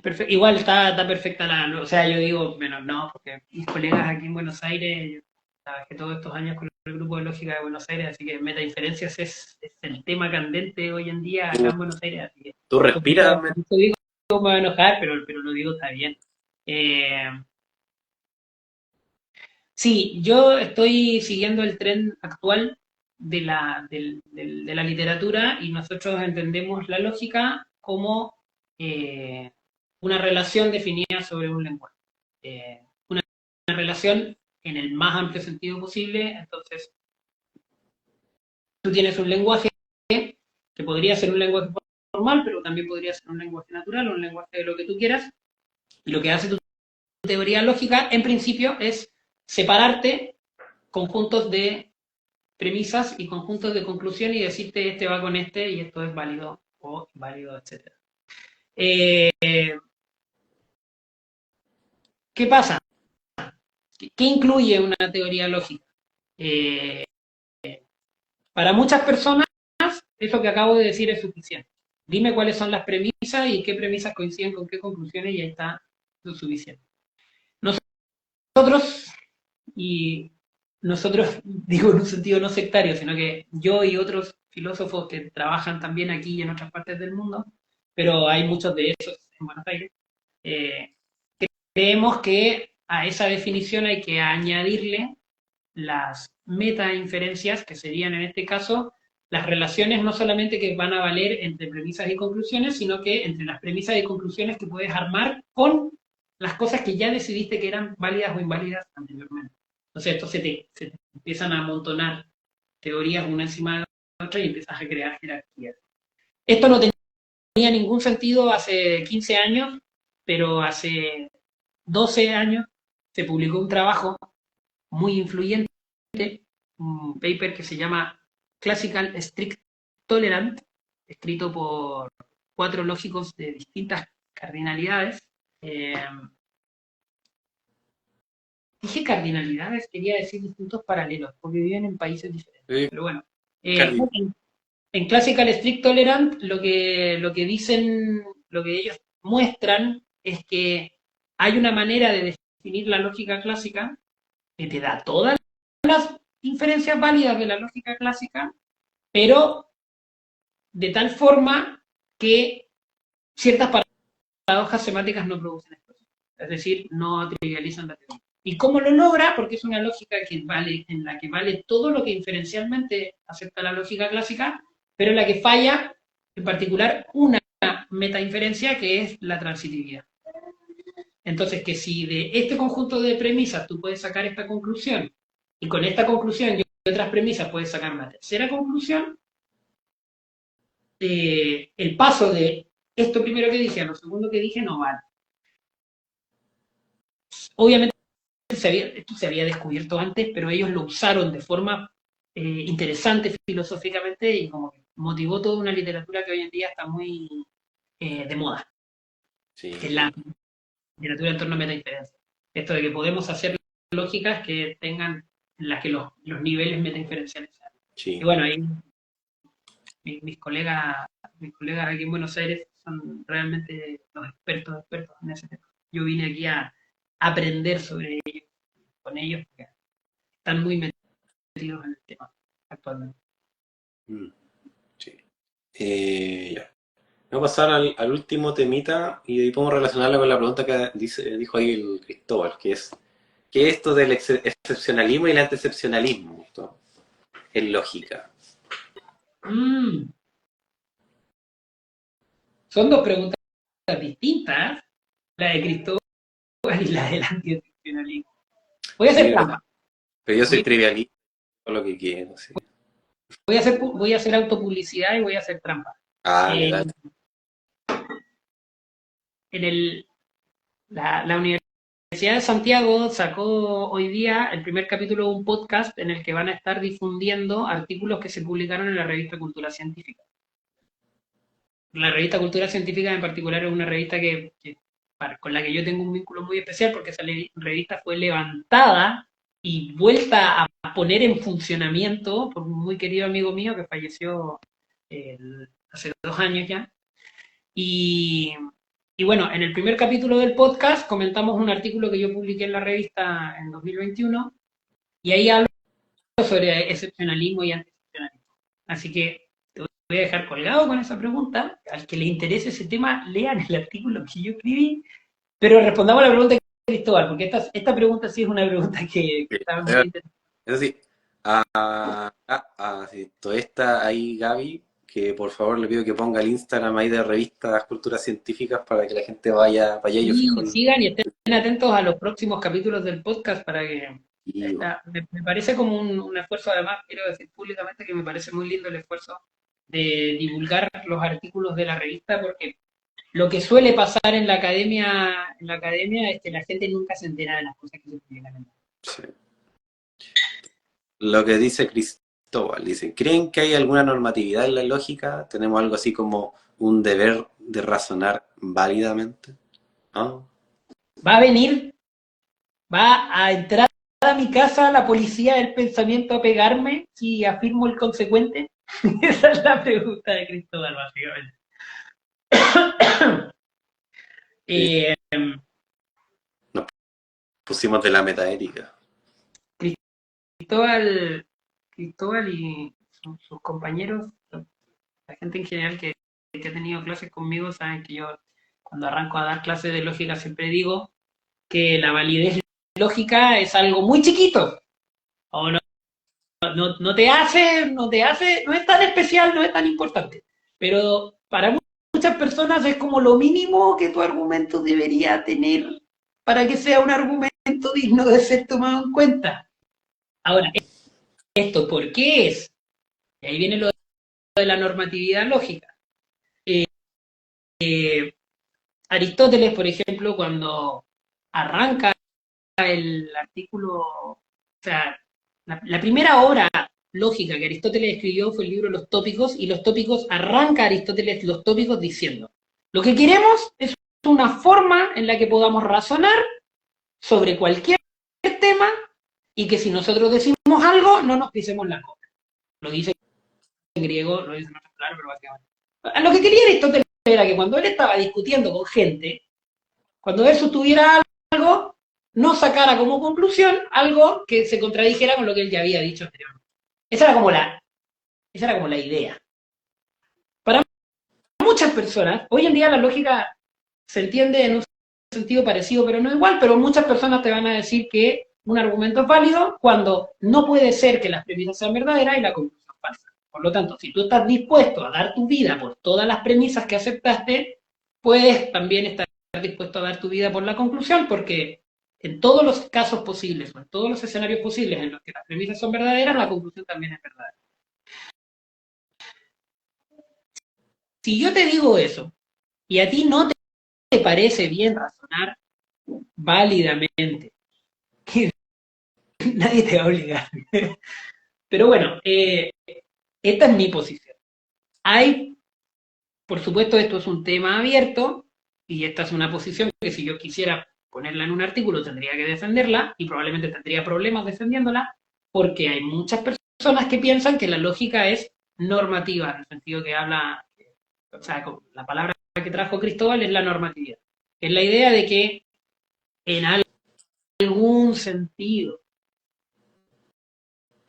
[SPEAKER 2] perfecto. Igual está perfecta o sea, yo digo, menos no, porque mis colegas aquí en Buenos Aires, yo trabajé todos estos años con el grupo de lógica de Buenos Aires, así que metainferencias es el tema candente hoy en día acá
[SPEAKER 1] Tú,
[SPEAKER 2] en Buenos Aires, así que
[SPEAKER 1] tú respiras,
[SPEAKER 2] por eso digo, me voy a enojar, pero lo digo está bien. Eh, Sí, yo estoy siguiendo el tren actual de la literatura y nosotros entendemos la lógica como eh, una relación definida sobre un lenguaje. Una relación en el más amplio sentido posible, entonces tú tienes un lenguaje que podría ser un lenguaje formal, pero también podría ser un lenguaje natural o un lenguaje de lo que tú quieras, y lo que hace tu teoría lógica, en principio, es separarte conjuntos de premisas y conjuntos de conclusión y decirte este va con este y esto es válido o inválido, etc. ¿Qué pasa? ¿Qué incluye una teoría lógica? Eh, para muchas personas, eso que acabo de decir es suficiente. Dime cuáles son las premisas y qué premisas coinciden con qué conclusiones y ahí está lo suficiente. Nosotros, y nosotros digo en un sentido no sectario, sino que yo y otros filósofos que trabajan también aquí y en otras partes del mundo, pero hay muchos de esos en Buenos Aires, eh, creemos que a esa definición hay que añadirle las metainferencias, que serían en este caso las relaciones no solamente que van a valer entre premisas y conclusiones, sino que entre las premisas y conclusiones que puedes armar con las cosas que ya decidiste que eran válidas o inválidas anteriormente. Entonces, esto se te empiezan a amontonar teorías una encima de la otra y empiezas a crear jerarquías. Esto no tenía ningún sentido hace 15 años, pero hace 12 años se publicó un trabajo muy influyente, un paper que se llama Classical Strict Tolerant, escrito por 4 lógicos de distintas cardinalidades. Dije cardinalidades, quería decir distintos paralelos, porque viven en países diferentes. Pero bueno, en Classical Strict Tolerant lo que dicen, lo que ellos muestran es que hay una manera de definir la lógica clásica que te da todas las inferencias válidas de la lógica clásica, pero de tal forma que ciertas paradojas semánticas no producen esto. Es decir, no trivializan la teoría. ¿Y cómo lo logra? Porque es una lógica en la que vale todo lo que inferencialmente acepta la lógica clásica, pero en la que falla, en particular, una metainferencia que es la transitividad. Entonces, que si de este conjunto de premisas tú puedes sacar esta conclusión, y con esta conclusión y otras premisas puedes sacar una tercera conclusión, el paso de esto primero que dije a lo segundo que dije no vale. Obviamente esto se había descubierto antes, pero ellos lo usaron de forma interesante filosóficamente y como que motivó toda una literatura que hoy en día está muy de moda.
[SPEAKER 1] Sí.
[SPEAKER 2] Que es la literatura en torno a metainferencia. Esto de que podemos hacer lógicas que tengan, en las que los niveles metainferenciales sean.
[SPEAKER 1] Sí.
[SPEAKER 2] Y bueno, ahí mis colegas aquí en Buenos Aires son realmente los expertos en ese tema. Yo vine aquí a aprender sobre ellos, con ellos, porque están muy metidos en el tema actualmente.
[SPEAKER 1] Sí. Ya. Vamos a pasar al último temita y ahí podemos relacionarla con la pregunta que dijo ahí el Cristóbal, que es ¿qué es esto del excepcionalismo y el antiexcepcionalismo? Esto es lógica.
[SPEAKER 2] Son dos preguntas distintas, la de Cristóbal y la del antiexcepcionalismo. Voy a hacer trampa.
[SPEAKER 1] Pero yo soy trivialista, con lo que quiero. Sí.
[SPEAKER 2] Voy a hacer autopublicidad y voy a hacer trampa.
[SPEAKER 1] ¿Verdad?
[SPEAKER 2] La Universidad de Santiago sacó hoy día el primer capítulo de un podcast en el que van a estar difundiendo artículos que se publicaron en la revista Cultura Científica. La revista Cultura Científica en particular es una revista con la que yo tengo un vínculo muy especial porque esa revista fue levantada y vuelta a poner en funcionamiento por un muy querido amigo mío que falleció hace 2 años ya. Y bueno, en el primer capítulo del podcast comentamos un artículo que yo publiqué en la revista en 2021 y ahí hablo sobre excepcionalismo y antiexcepcionalismo. Así que te voy a dejar colgado con esa pregunta. Al que le interese ese tema, lean el artículo que yo escribí, pero respondamos a la pregunta de Cristóbal, porque esta pregunta sí es una pregunta que está muy interesante.
[SPEAKER 1] Eso sí. Sí. Todo está ahí, Gaby, que por favor le pido que ponga el Instagram ahí de revistas Culturas Científicas para que la gente vaya y yo fijo.
[SPEAKER 2] Sigan y estén atentos a los próximos capítulos del podcast para que... Me parece como un esfuerzo, además quiero decir públicamente que me parece muy lindo el esfuerzo de divulgar los artículos de la revista, porque lo que suele pasar en la academia es que la gente nunca se entera de las cosas que se publican.
[SPEAKER 1] Sí. Lo que dice Cristóbal dicen, ¿creen que hay alguna normatividad en la lógica? ¿Tenemos algo así como un deber de razonar válidamente? ¿No?
[SPEAKER 2] Va a venir, va a entrar a mi casa la policía del pensamiento a pegarme si afirmo el consecuente. Esa es la pregunta de Cristóbal, básicamente.
[SPEAKER 1] Sí,
[SPEAKER 2] Eh,
[SPEAKER 1] nos pusimos de la metaética.
[SPEAKER 2] Cristóbal, Cristóbal y sus compañeros, la gente en general que ha tenido clases conmigo, saben que yo cuando arranco a dar clases de lógica siempre digo que la validez lógica es algo muy chiquito. O no te hace, no es tan especial, no es tan importante. Pero para muchas personas es como lo mínimo que tu argumento debería tener para que sea un argumento digno de ser tomado en cuenta. Ahora, ¿esto por qué es? Y ahí viene lo de la normatividad lógica. Aristóteles, por ejemplo, cuando arranca el artículo, o sea, la primera obra lógica que Aristóteles escribió fue el libro Los Tópicos, y los tópicos arranca Aristóteles los tópicos diciendo, lo que queremos es una forma en la que podamos razonar sobre cualquier tema y que si nosotros decimos algo no nos pisemos la cola. Lo dice en griego, lo dice en otro claro, pero básicamente. Lo que quería Aristóteles era que cuando él estaba discutiendo con gente, cuando él sostuviera algo, no sacara como conclusión algo que se contradijera con lo que él ya había dicho anteriormente. Esa era como la idea. Para muchas personas, hoy en día la lógica se entiende en un sentido parecido, pero no igual, pero muchas personas te van a decir que un argumento es válido cuando no puede ser que las premisas sean verdaderas y la conclusión falsa. Por lo tanto, si tú estás dispuesto a dar tu vida por todas las premisas que aceptaste, puedes también estar dispuesto a dar tu vida por la conclusión, porque en todos los casos posibles o en todos los escenarios posibles en los que las premisas son verdaderas, la conclusión también es verdadera. Si yo te digo eso y a ti no te parece bien razonar válidamente, que nadie te va a obligar. Pero bueno, esta es mi posición. Hay, por supuesto, esto es un tema abierto y esta es una posición que si yo quisiera ponerla en un artículo tendría que defenderla y probablemente tendría problemas defendiéndola porque hay muchas personas que piensan que la lógica es normativa, en el sentido que habla, o sea, la palabra que trajo Cristóbal es la normatividad. Es la idea de que en algún sentido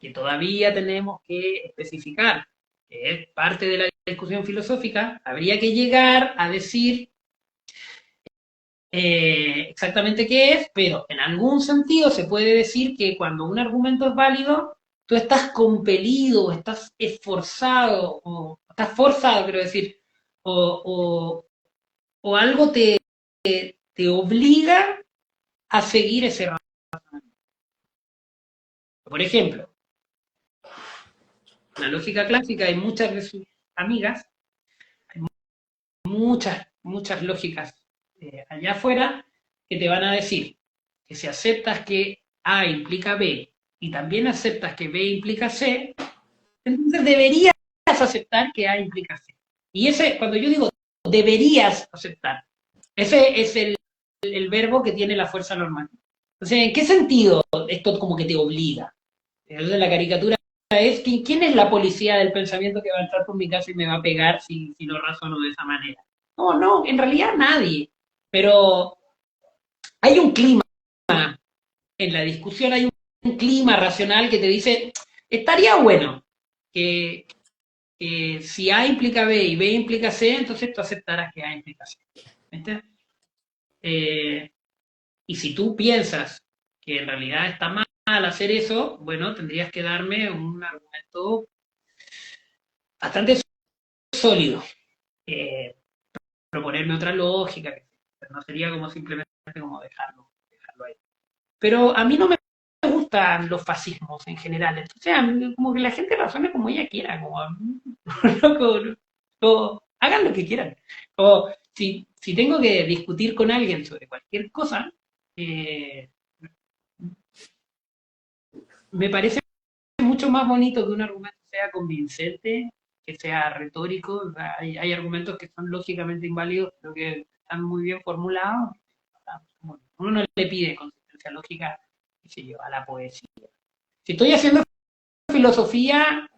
[SPEAKER 2] que todavía tenemos que especificar, que es parte de la discusión filosófica, habría que llegar a decir exactamente qué es, pero en algún sentido se puede decir que cuando un argumento es válido, tú estás compelido, estás esforzado, o estás forzado, quiero decir, o, o algo te obliga a seguir ese razonamiento. Por ejemplo, en la lógica clásica hay muchas de sus amigas, hay muchas lógicas allá afuera que te van a decir que si aceptas que A implica B y también aceptas que B implica C, entonces deberías aceptar que A implica C. Y ese, cuando yo digo deberías aceptar, ese es el verbo que tiene la fuerza normativa. Entonces, ¿en qué sentido esto como que te obliga? Entonces, la caricatura es quién es la policía del pensamiento que va a entrar por mi casa y me va a pegar si lo razono de esa manera. No, en realidad nadie. Pero hay un clima en la discusión, hay un clima racional que te dice, estaría bueno que, si A implica B y B implica C, entonces tú aceptarás que A implica C. ¿Viste? Y si tú piensas que en realidad está mal hacer eso, bueno, tendrías que darme un argumento bastante sólido, eh, proponerme otra lógica, pero no sería como simplemente como dejarlo ahí. Pero a mí no me gustan los fascismos en general, entonces como que la gente razone como ella quiera, como, hagan lo que quieran. O si tengo que discutir con alguien sobre cualquier cosa, me parece mucho más bonito que un argumento sea convincente, que sea retórico. O sea, hay argumentos que son lógicamente inválidos, pero que están muy bien formulados. Uno no le pide consistencia lógica, qué sé yo, a la poesía. Si estoy haciendo filosofía,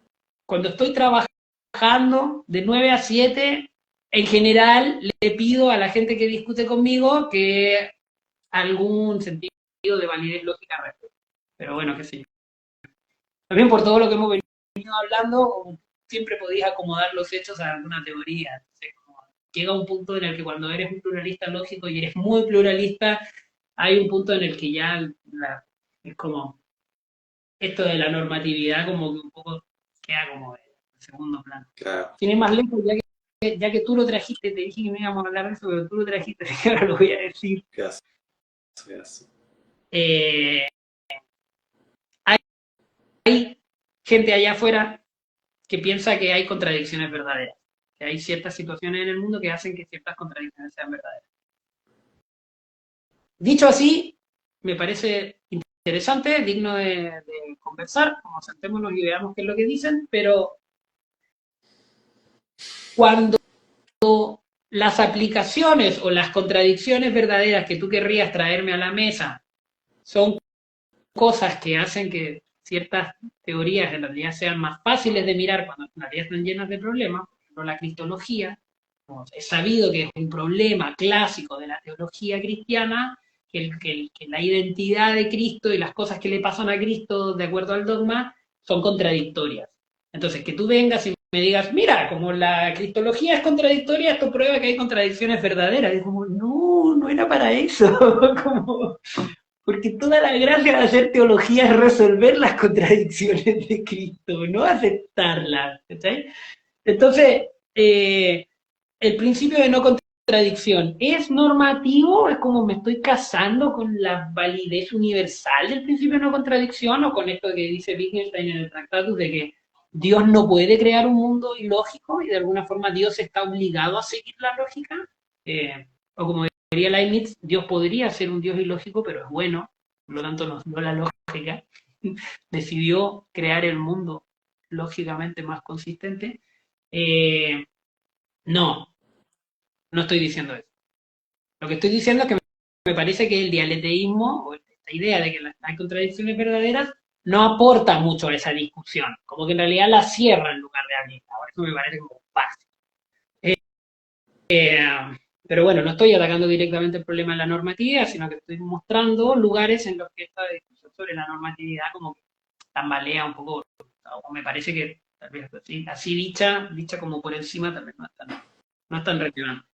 [SPEAKER 2] cuando estoy trabajando de 9 a 7, en general le pido a la gente que discute conmigo que algún sentido de validez lógica respete. Pero bueno, qué sé yo. También por todo lo que hemos venido hablando, siempre podías acomodar los hechos a alguna teoría. Entonces, como llega un punto en el que cuando eres un pluralista lógico y eres muy pluralista, hay un punto en el que ya es como esto de la normatividad como que un poco queda como en segundo plano.
[SPEAKER 1] Claro,
[SPEAKER 2] Sin ir más lejos, ya que tú lo trajiste, te dije que no íbamos a hablar de eso, pero tú lo trajiste, así que ahora lo voy a decir.
[SPEAKER 1] qué hace, qué hace.
[SPEAKER 2] Eh, hay gente allá afuera que piensa que hay contradicciones verdaderas, que hay ciertas situaciones en el mundo que hacen que ciertas contradicciones sean verdaderas. Dicho así, me parece interesante, digno de conversar, como sentémonos y veamos qué es lo que dicen, pero cuando las aplicaciones o las contradicciones verdaderas que tú querrías traerme a la mesa son cosas que hacen que ciertas teorías en realidad sean más fáciles de mirar cuando en realidad están llenas de problemas, por ejemplo la cristología, es sabido que es un problema clásico de la teología cristiana, que la identidad de Cristo y las cosas que le pasan a Cristo de acuerdo al dogma son contradictorias. Entonces, que tú vengas y me digas, mira, como la cristología es contradictoria, esto prueba que hay contradicciones verdaderas. Y como, no, no era para eso. Como, porque toda la gracia de hacer teología es resolver las contradicciones de Cristo, no aceptarlas. ¿Cachai? Entonces, el principio de no contradicción, ¿es normativo? ¿Es como me estoy casando con la validez universal del principio de no contradicción? ¿O con esto que dice Wittgenstein en el Tractatus de que Dios no puede crear un mundo ilógico y de alguna forma Dios está obligado a seguir la lógica? O como diría Leibniz, Dios podría ser un Dios ilógico, pero es bueno, por lo tanto nos dio la lógica, decidió crear el mundo lógicamente más consistente. Eh, no, no estoy diciendo eso. Lo que estoy diciendo es que me parece que el dialeteísmo, o esta idea de que hay contradicciones verdaderas, no aporta mucho a esa discusión. Como que en realidad la cierra en lugar de abrirla. Por eso me parece como fácil. Eh, pero bueno, no estoy atacando directamente el problema de la normatividad, sino que estoy mostrando lugares en los que esta discusión sobre la normatividad como que tambalea un poco, o me parece que tal vez así dicha como por encima, tal vez no es tan relevante.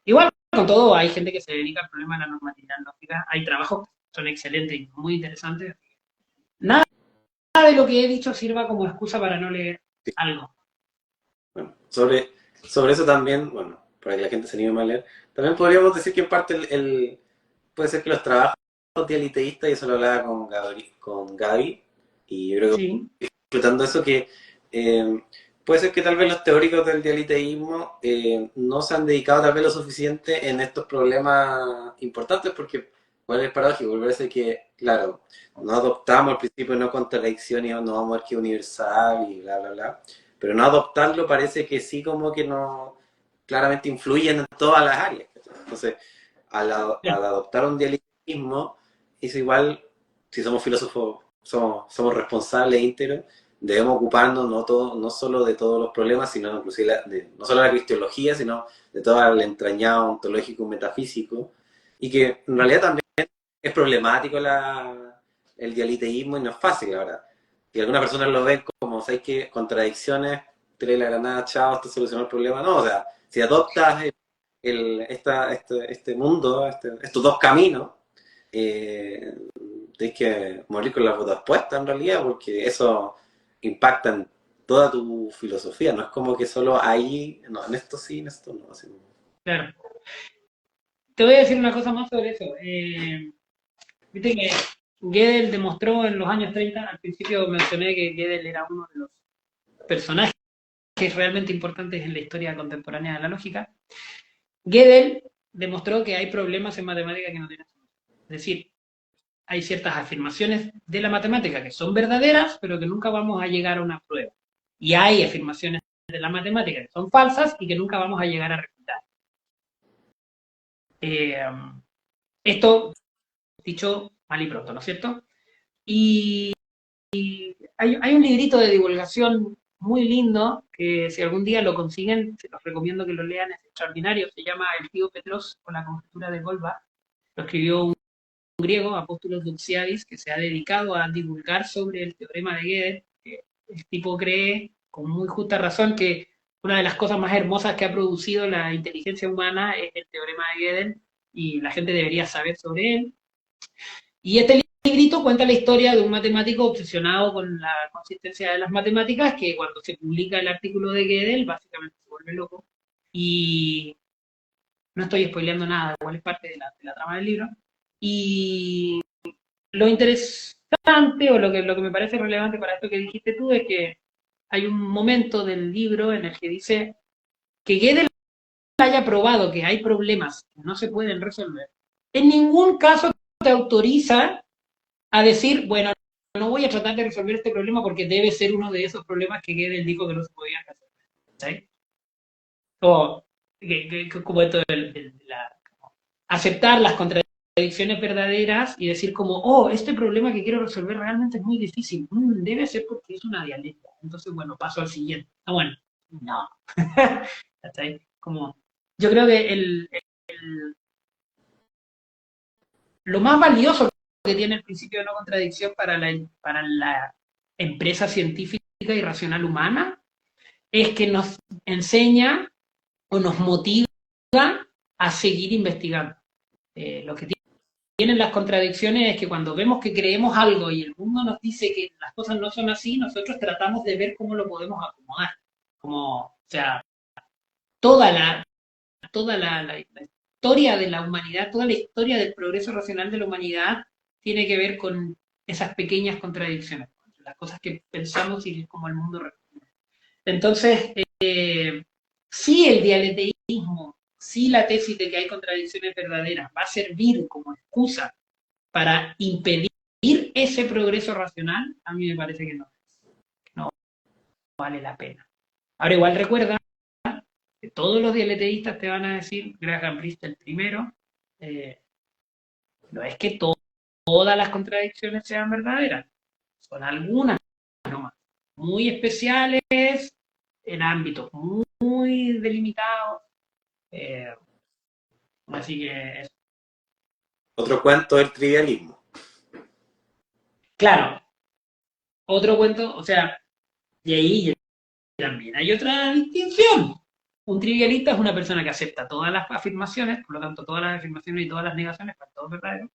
[SPEAKER 2] Igual, con todo, hay gente que se dedica al problema de la normatividad lógica. Hay trabajos que son excelentes y muy interesantes. Nada de lo que he dicho sirva como excusa para no leer algo.
[SPEAKER 1] Bueno, sobre eso también, bueno, para que la gente se anime a leer, también podríamos decir que en parte puede ser que los trabajos dialiteístas, y eso lo hablaba con Gaby, y yo creo que
[SPEAKER 2] Sí,
[SPEAKER 1] disfrutando eso que puede ser que tal vez los teóricos del dialiteísmo no se han dedicado tal vez lo suficiente en estos problemas importantes, porque igual es paradójico, parece que, claro, no adoptamos el principio de no contradicción y no vamos a ver que es universal y bla, bla, bla, pero no adoptarlo parece que sí como que no claramente influyen en todas las áreas. Entonces, al adoptar un dialectismo, es igual, si somos filósofos, somos responsables e íntegros, debemos ocuparnos no solo de todos los problemas, sino inclusive no solo de la cristología, sino de todo el entrañado ontológico metafísico, y que en realidad también es problemático el dialiteísmo y no es fácil, la verdad. Y algunas personas lo ven como, ¿sabes qué? Contradicciones, tiré la granada, chao, esto solucionó el problema. No, o sea, si adoptas este mundo, estos dos caminos, eh, tienes que morir con las botas puestas en realidad, porque eso impacta en toda tu filosofía. No es como que solo ahí, no, en esto sí, en esto no. Así,
[SPEAKER 2] claro. Te voy a decir una cosa más sobre eso. Viste que Gödel demostró en los años 30, al principio mencioné que Gödel era uno de los personajes realmente importantes en la historia contemporánea de la lógica. Gödel demostró que hay problemas en matemática que no tienen solución. Es decir, hay ciertas afirmaciones de la matemática que son verdaderas, pero que nunca vamos a llegar a una prueba. Y hay afirmaciones de la matemática que son falsas y que nunca vamos a llegar a refutar. Esto dicho mal y pronto, ¿no es cierto? Y hay un librito de divulgación muy lindo que si algún día lo consiguen, se los recomiendo que lo lean, es extraordinario, se llama El tío Petros con la conjetura de Goldbach. Lo escribió un griego, Apostolos Doxiadis, que se ha dedicado a divulgar sobre el teorema de Gödel. El tipo cree, con muy justa razón, que una de las cosas más hermosas que ha producido la inteligencia humana es el teorema de Gödel y la gente debería saber sobre él. Y este librito cuenta la historia de un matemático obsesionado con la consistencia de las matemáticas que cuando se publica el artículo de Gödel básicamente se vuelve loco. Y no estoy spoileando nada, igual es parte de la trama del libro. Y lo interesante o lo que me parece relevante para esto que dijiste tú es que hay un momento del libro en el que dice que Gödel haya probado que hay problemas que no se pueden resolver. En ningún caso te autoriza a decir, bueno, no voy a tratar de resolver este problema porque debe ser uno de esos problemas que Gödel dijo que no se podían resolver. ¿Sí? O como esto aceptar las contradicciones verdaderas y decir como, oh, este problema que quiero resolver realmente es muy difícil. Debe ser porque es una dialéctica. Entonces, bueno, paso al siguiente. Ah, bueno, no. ¿Sí? Como, yo creo que lo más valioso que tiene el principio de no contradicción para la empresa científica y racional humana es que nos enseña o nos motiva a seguir investigando. Lo que tienen las contradicciones es que cuando vemos que creemos algo y el mundo nos dice que las cosas no son así, nosotros tratamos de ver cómo lo podemos acomodar. Como, o sea, toda la historia de la humanidad, toda la historia del progreso racional de la humanidad tiene que ver con esas pequeñas contradicciones, las cosas que pensamos y cómo el mundo responde. Entonces, sí el dialeteísmo, sí la tesis de que hay contradicciones verdaderas va a servir como excusa para impedir ese progreso racional, a mí me parece que no vale la pena. Ahora igual recuerda que todos los dialeteístas te van a decir, Graham Bristol primero, no es que todas las contradicciones sean verdaderas, son algunas nomás, muy especiales, en ámbitos muy delimitados, eh, así que eso.
[SPEAKER 1] Otro cuento del trivialismo.
[SPEAKER 2] Claro, otro cuento, o sea, y ahí también hay otra distinción. Un trivialista es una persona que acepta todas las afirmaciones, por lo tanto todas las afirmaciones y todas las negaciones para todo verdadero.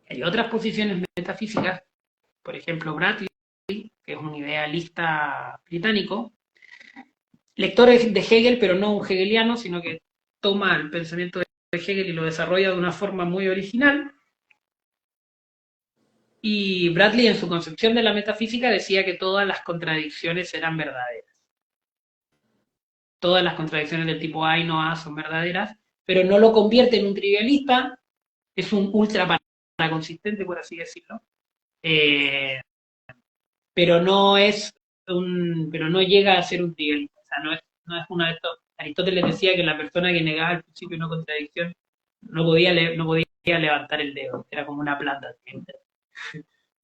[SPEAKER 2] Hay otras posiciones metafísicas, por ejemplo Bradley, que es un idealista británico, lector de Hegel, pero no un hegeliano, sino que toma el pensamiento de Hegel y lo desarrolla de una forma muy original. Y Bradley en su concepción de la metafísica decía que todas las contradicciones eran verdaderas. Todas las contradicciones del tipo A y no A son verdaderas, pero no lo convierte en un trivialista, es un ultra consistente, por así decirlo, eh, pero pero no llega a ser un trivialista, o sea, no es uno de estos. Aristóteles decía que la persona que negaba el principio de no contradicción no podía levantar el dedo, era como una planta.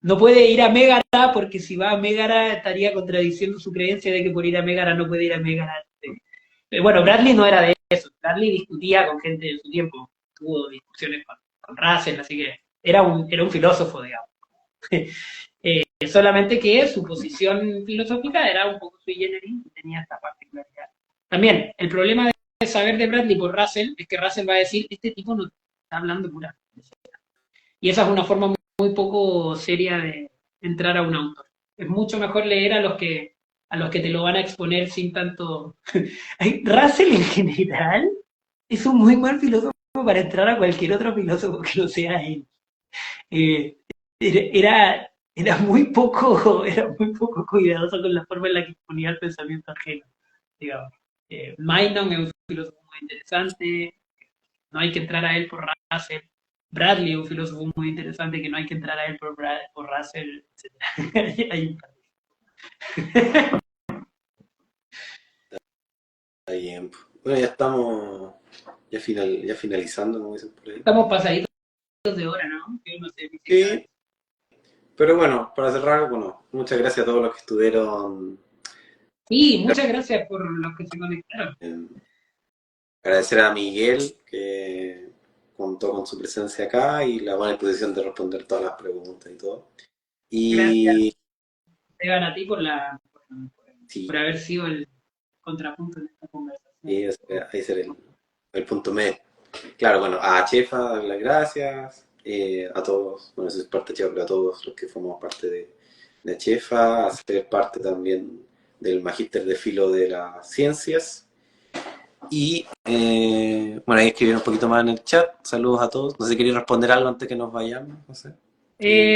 [SPEAKER 2] No puede ir a Mégara porque si va a Mégara estaría contradiciendo su creencia de que por ir a Mégara no puede ir a Mégara. Bueno, Bradley no era de eso. Bradley discutía con gente de su tiempo. Tuvo discusiones con Russell, así que era un filósofo, digamos. Solamente que su posición filosófica era un poco sui generis y tenía esta particularidad. También, el problema de saber de Bradley por Russell es que Russell va a decir, este tipo no está hablando pura. Y esa es una forma muy poco seria de entrar a un autor. Es mucho mejor leer a los que te lo van a exponer sin tanto. Russell en general es un muy mal filósofo para entrar a cualquier otro filósofo que no sea él. Eh, era muy poco cuidadoso con la forma en la que exponía el pensamiento ajeno, digamos. Meinong es un filósofo muy interesante, no hay que entrar a él por Russell. Bradley, un filósofo muy interesante que no hay que entrar a él por Russell, etc. Hay un par.
[SPEAKER 1] Está bien. Bueno, ya estamos ya finalizando, como dicen por ahí.
[SPEAKER 2] Estamos pasaditos de hora, ¿no? Yo no sé,
[SPEAKER 1] Sí, pero bueno, para cerrar, bueno, muchas gracias a todos los que estuvieron.
[SPEAKER 2] sí, muchas gracias por los que se conectaron.
[SPEAKER 1] eh, Agradecer a Miguel que contó con su presencia acá y la buena disposición de responder todas las preguntas y todo.
[SPEAKER 2] Gracias,
[SPEAKER 1] Y
[SPEAKER 2] Esteban, a ti por
[SPEAKER 1] sí,
[SPEAKER 2] haber sido el contrapunto en esta conversación.
[SPEAKER 1] y ese será el punto medio. Claro, bueno, a Chefa, dar las gracias, a todos, bueno, eso es parte de Chefa, pero a todos los que formamos parte de Chefa, a ser parte también del Magíster de Filo de las Ciencias. Y bueno, ahí escribieron un poquito más en el chat. Saludos a todos. No sé si queréis responder algo antes que nos vayamos. No sé.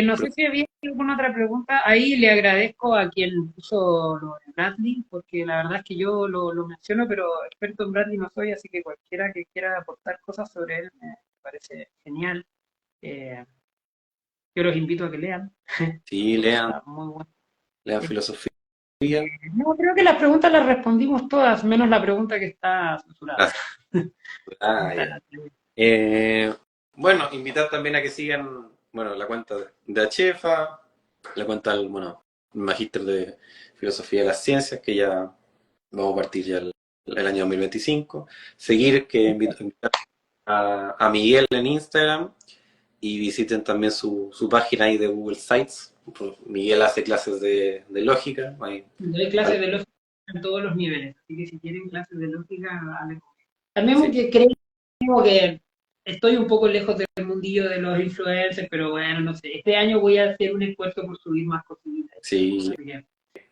[SPEAKER 2] No sé si había alguna otra pregunta. Ahí le agradezco a quien puso lo de Bradley, porque la verdad es que yo lo menciono, pero experto en Bradley no soy, así que cualquiera que quiera aportar cosas sobre él me parece genial. Eh, yo los invito a que lean.
[SPEAKER 1] Sí, lean,
[SPEAKER 2] Está muy bueno.
[SPEAKER 1] lean
[SPEAKER 2] Eh,
[SPEAKER 1] filosofía.
[SPEAKER 2] no, creo que las preguntas las respondimos todas, menos la pregunta que está censurada.
[SPEAKER 1] Ah, ya. Eh, bueno, invitar también a que sigan, bueno, la cuenta de Achefa, la cuenta del, bueno, Magíster de Filosofía de las Ciencias, que ya vamos a partir ya el año 2025. Seguir, que invitar a Miguel en Instagram y visiten también su página ahí de Google Sites. Pues, Miguel hace clases de lógica. Ahí,
[SPEAKER 2] Doy clases de lógica en todos los niveles, así que si quieren clases de lógica, hablen conmigo. También
[SPEAKER 1] sí,
[SPEAKER 2] porque creo que estoy un poco lejos del mundillo de los influencers, pero bueno, no sé. Este año voy a hacer un esfuerzo por subir más cositas.
[SPEAKER 1] sí.
[SPEAKER 2] Así que,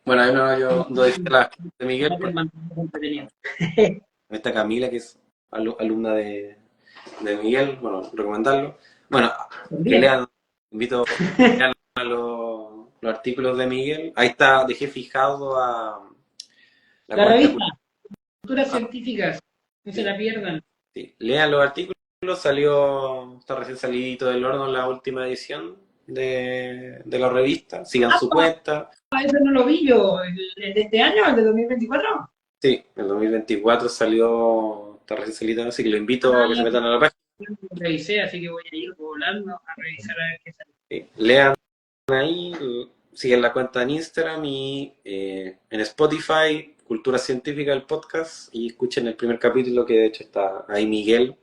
[SPEAKER 1] Bueno, ahí no, yo doy fe a la de Miguel,
[SPEAKER 2] traten de
[SPEAKER 1] porque
[SPEAKER 2] mantenerme entretenido.
[SPEAKER 1] esta Camila, que es alumna de Miguel, bueno, recomendarlo. Bueno, que
[SPEAKER 2] También.
[SPEAKER 1] lean, invito a lean a los artículos de Miguel. Ahí está, dejé fijado a la
[SPEAKER 2] La
[SPEAKER 1] cuenta.
[SPEAKER 2] revista, Culturas
[SPEAKER 1] Ah,
[SPEAKER 2] Científicas, no se
[SPEAKER 1] sí,
[SPEAKER 2] la pierdan.
[SPEAKER 1] sí. Lean los artículos, está recién salidito del horno la última edición de la revista. Sigan su cuenta.
[SPEAKER 2] Ah, eso no lo vi yo. ¿El de este año, el de 2024?
[SPEAKER 1] Sí, en 2024 salió, está recién salido, así que lo invito a que se
[SPEAKER 2] Ah,
[SPEAKER 1] metan a la página.
[SPEAKER 2] no lo revisé, así que voy a ir volando a revisar a ver qué sale.
[SPEAKER 1] Sí. Lean ahí, siguen la cuenta en Instagram y en Spotify, Cultura Científica, el podcast, y escuchen el primer capítulo que de hecho está ahí Miguel,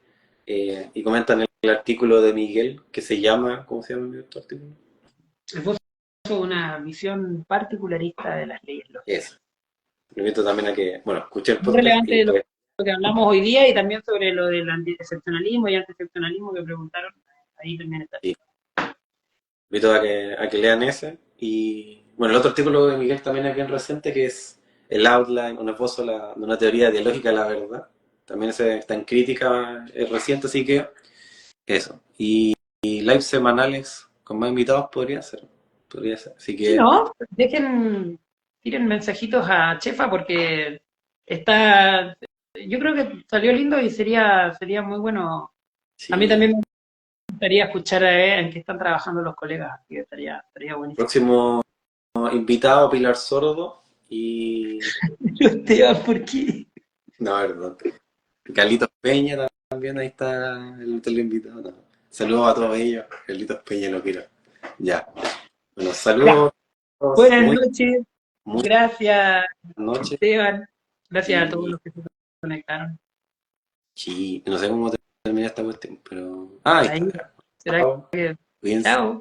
[SPEAKER 1] y comentan el artículo de Miguel que se llama, ¿cómo se llama este artículo?
[SPEAKER 2] Esposo, una visión particularista de las leyes lógicas.
[SPEAKER 1] Eso. Lo invito también a que, bueno, escuchen el
[SPEAKER 2] Muy
[SPEAKER 1] podcast
[SPEAKER 2] relevante
[SPEAKER 1] y
[SPEAKER 2] de lo
[SPEAKER 1] pues,
[SPEAKER 2] que hablamos hoy día y también sobre lo del antiexcepcionalismo y antiexcepcionalismo que preguntaron. Ahí también está.
[SPEAKER 1] sí, invito a que lean ese. Y bueno, el otro artículo de Miguel también es bien reciente, que es el outline, un esbozo de una teoría dialógica de la verdad. También ese está en crítica, es reciente, así que eso. Y live semanales con más invitados podría ser. Podría ser. Así
[SPEAKER 2] Si
[SPEAKER 1] que
[SPEAKER 2] no, tiren mensajitos a Chefa porque está, yo creo que salió lindo y sería muy bueno. A mí
[SPEAKER 1] sí.
[SPEAKER 2] también me gustaría escuchar a ver en qué están trabajando los colegas, así que estaría buenísimo.
[SPEAKER 1] Próximo invitado, Pilar Sordo. Y.
[SPEAKER 2] Esteban, ¿por qué?
[SPEAKER 1] No, perdón. Carlitos Peña también, ahí está el invitado. No. Saludos a todos ellos. Carlitos Peña lo quiero. Ya. Bueno,
[SPEAKER 2] Ya,
[SPEAKER 1] saludos.
[SPEAKER 2] buenas
[SPEAKER 1] Muy,
[SPEAKER 2] noches,
[SPEAKER 1] muy
[SPEAKER 2] gracias
[SPEAKER 1] buenas noches.
[SPEAKER 2] Esteban, gracias a todos
[SPEAKER 1] Y
[SPEAKER 2] los que se conectaron.
[SPEAKER 1] sí, no sé cómo termina esta cuestión, pero. Ah, ahí
[SPEAKER 2] Ahí,
[SPEAKER 1] está.
[SPEAKER 2] será
[SPEAKER 1] Chao.
[SPEAKER 2] que...
[SPEAKER 1] Cuídense.
[SPEAKER 2] Chao.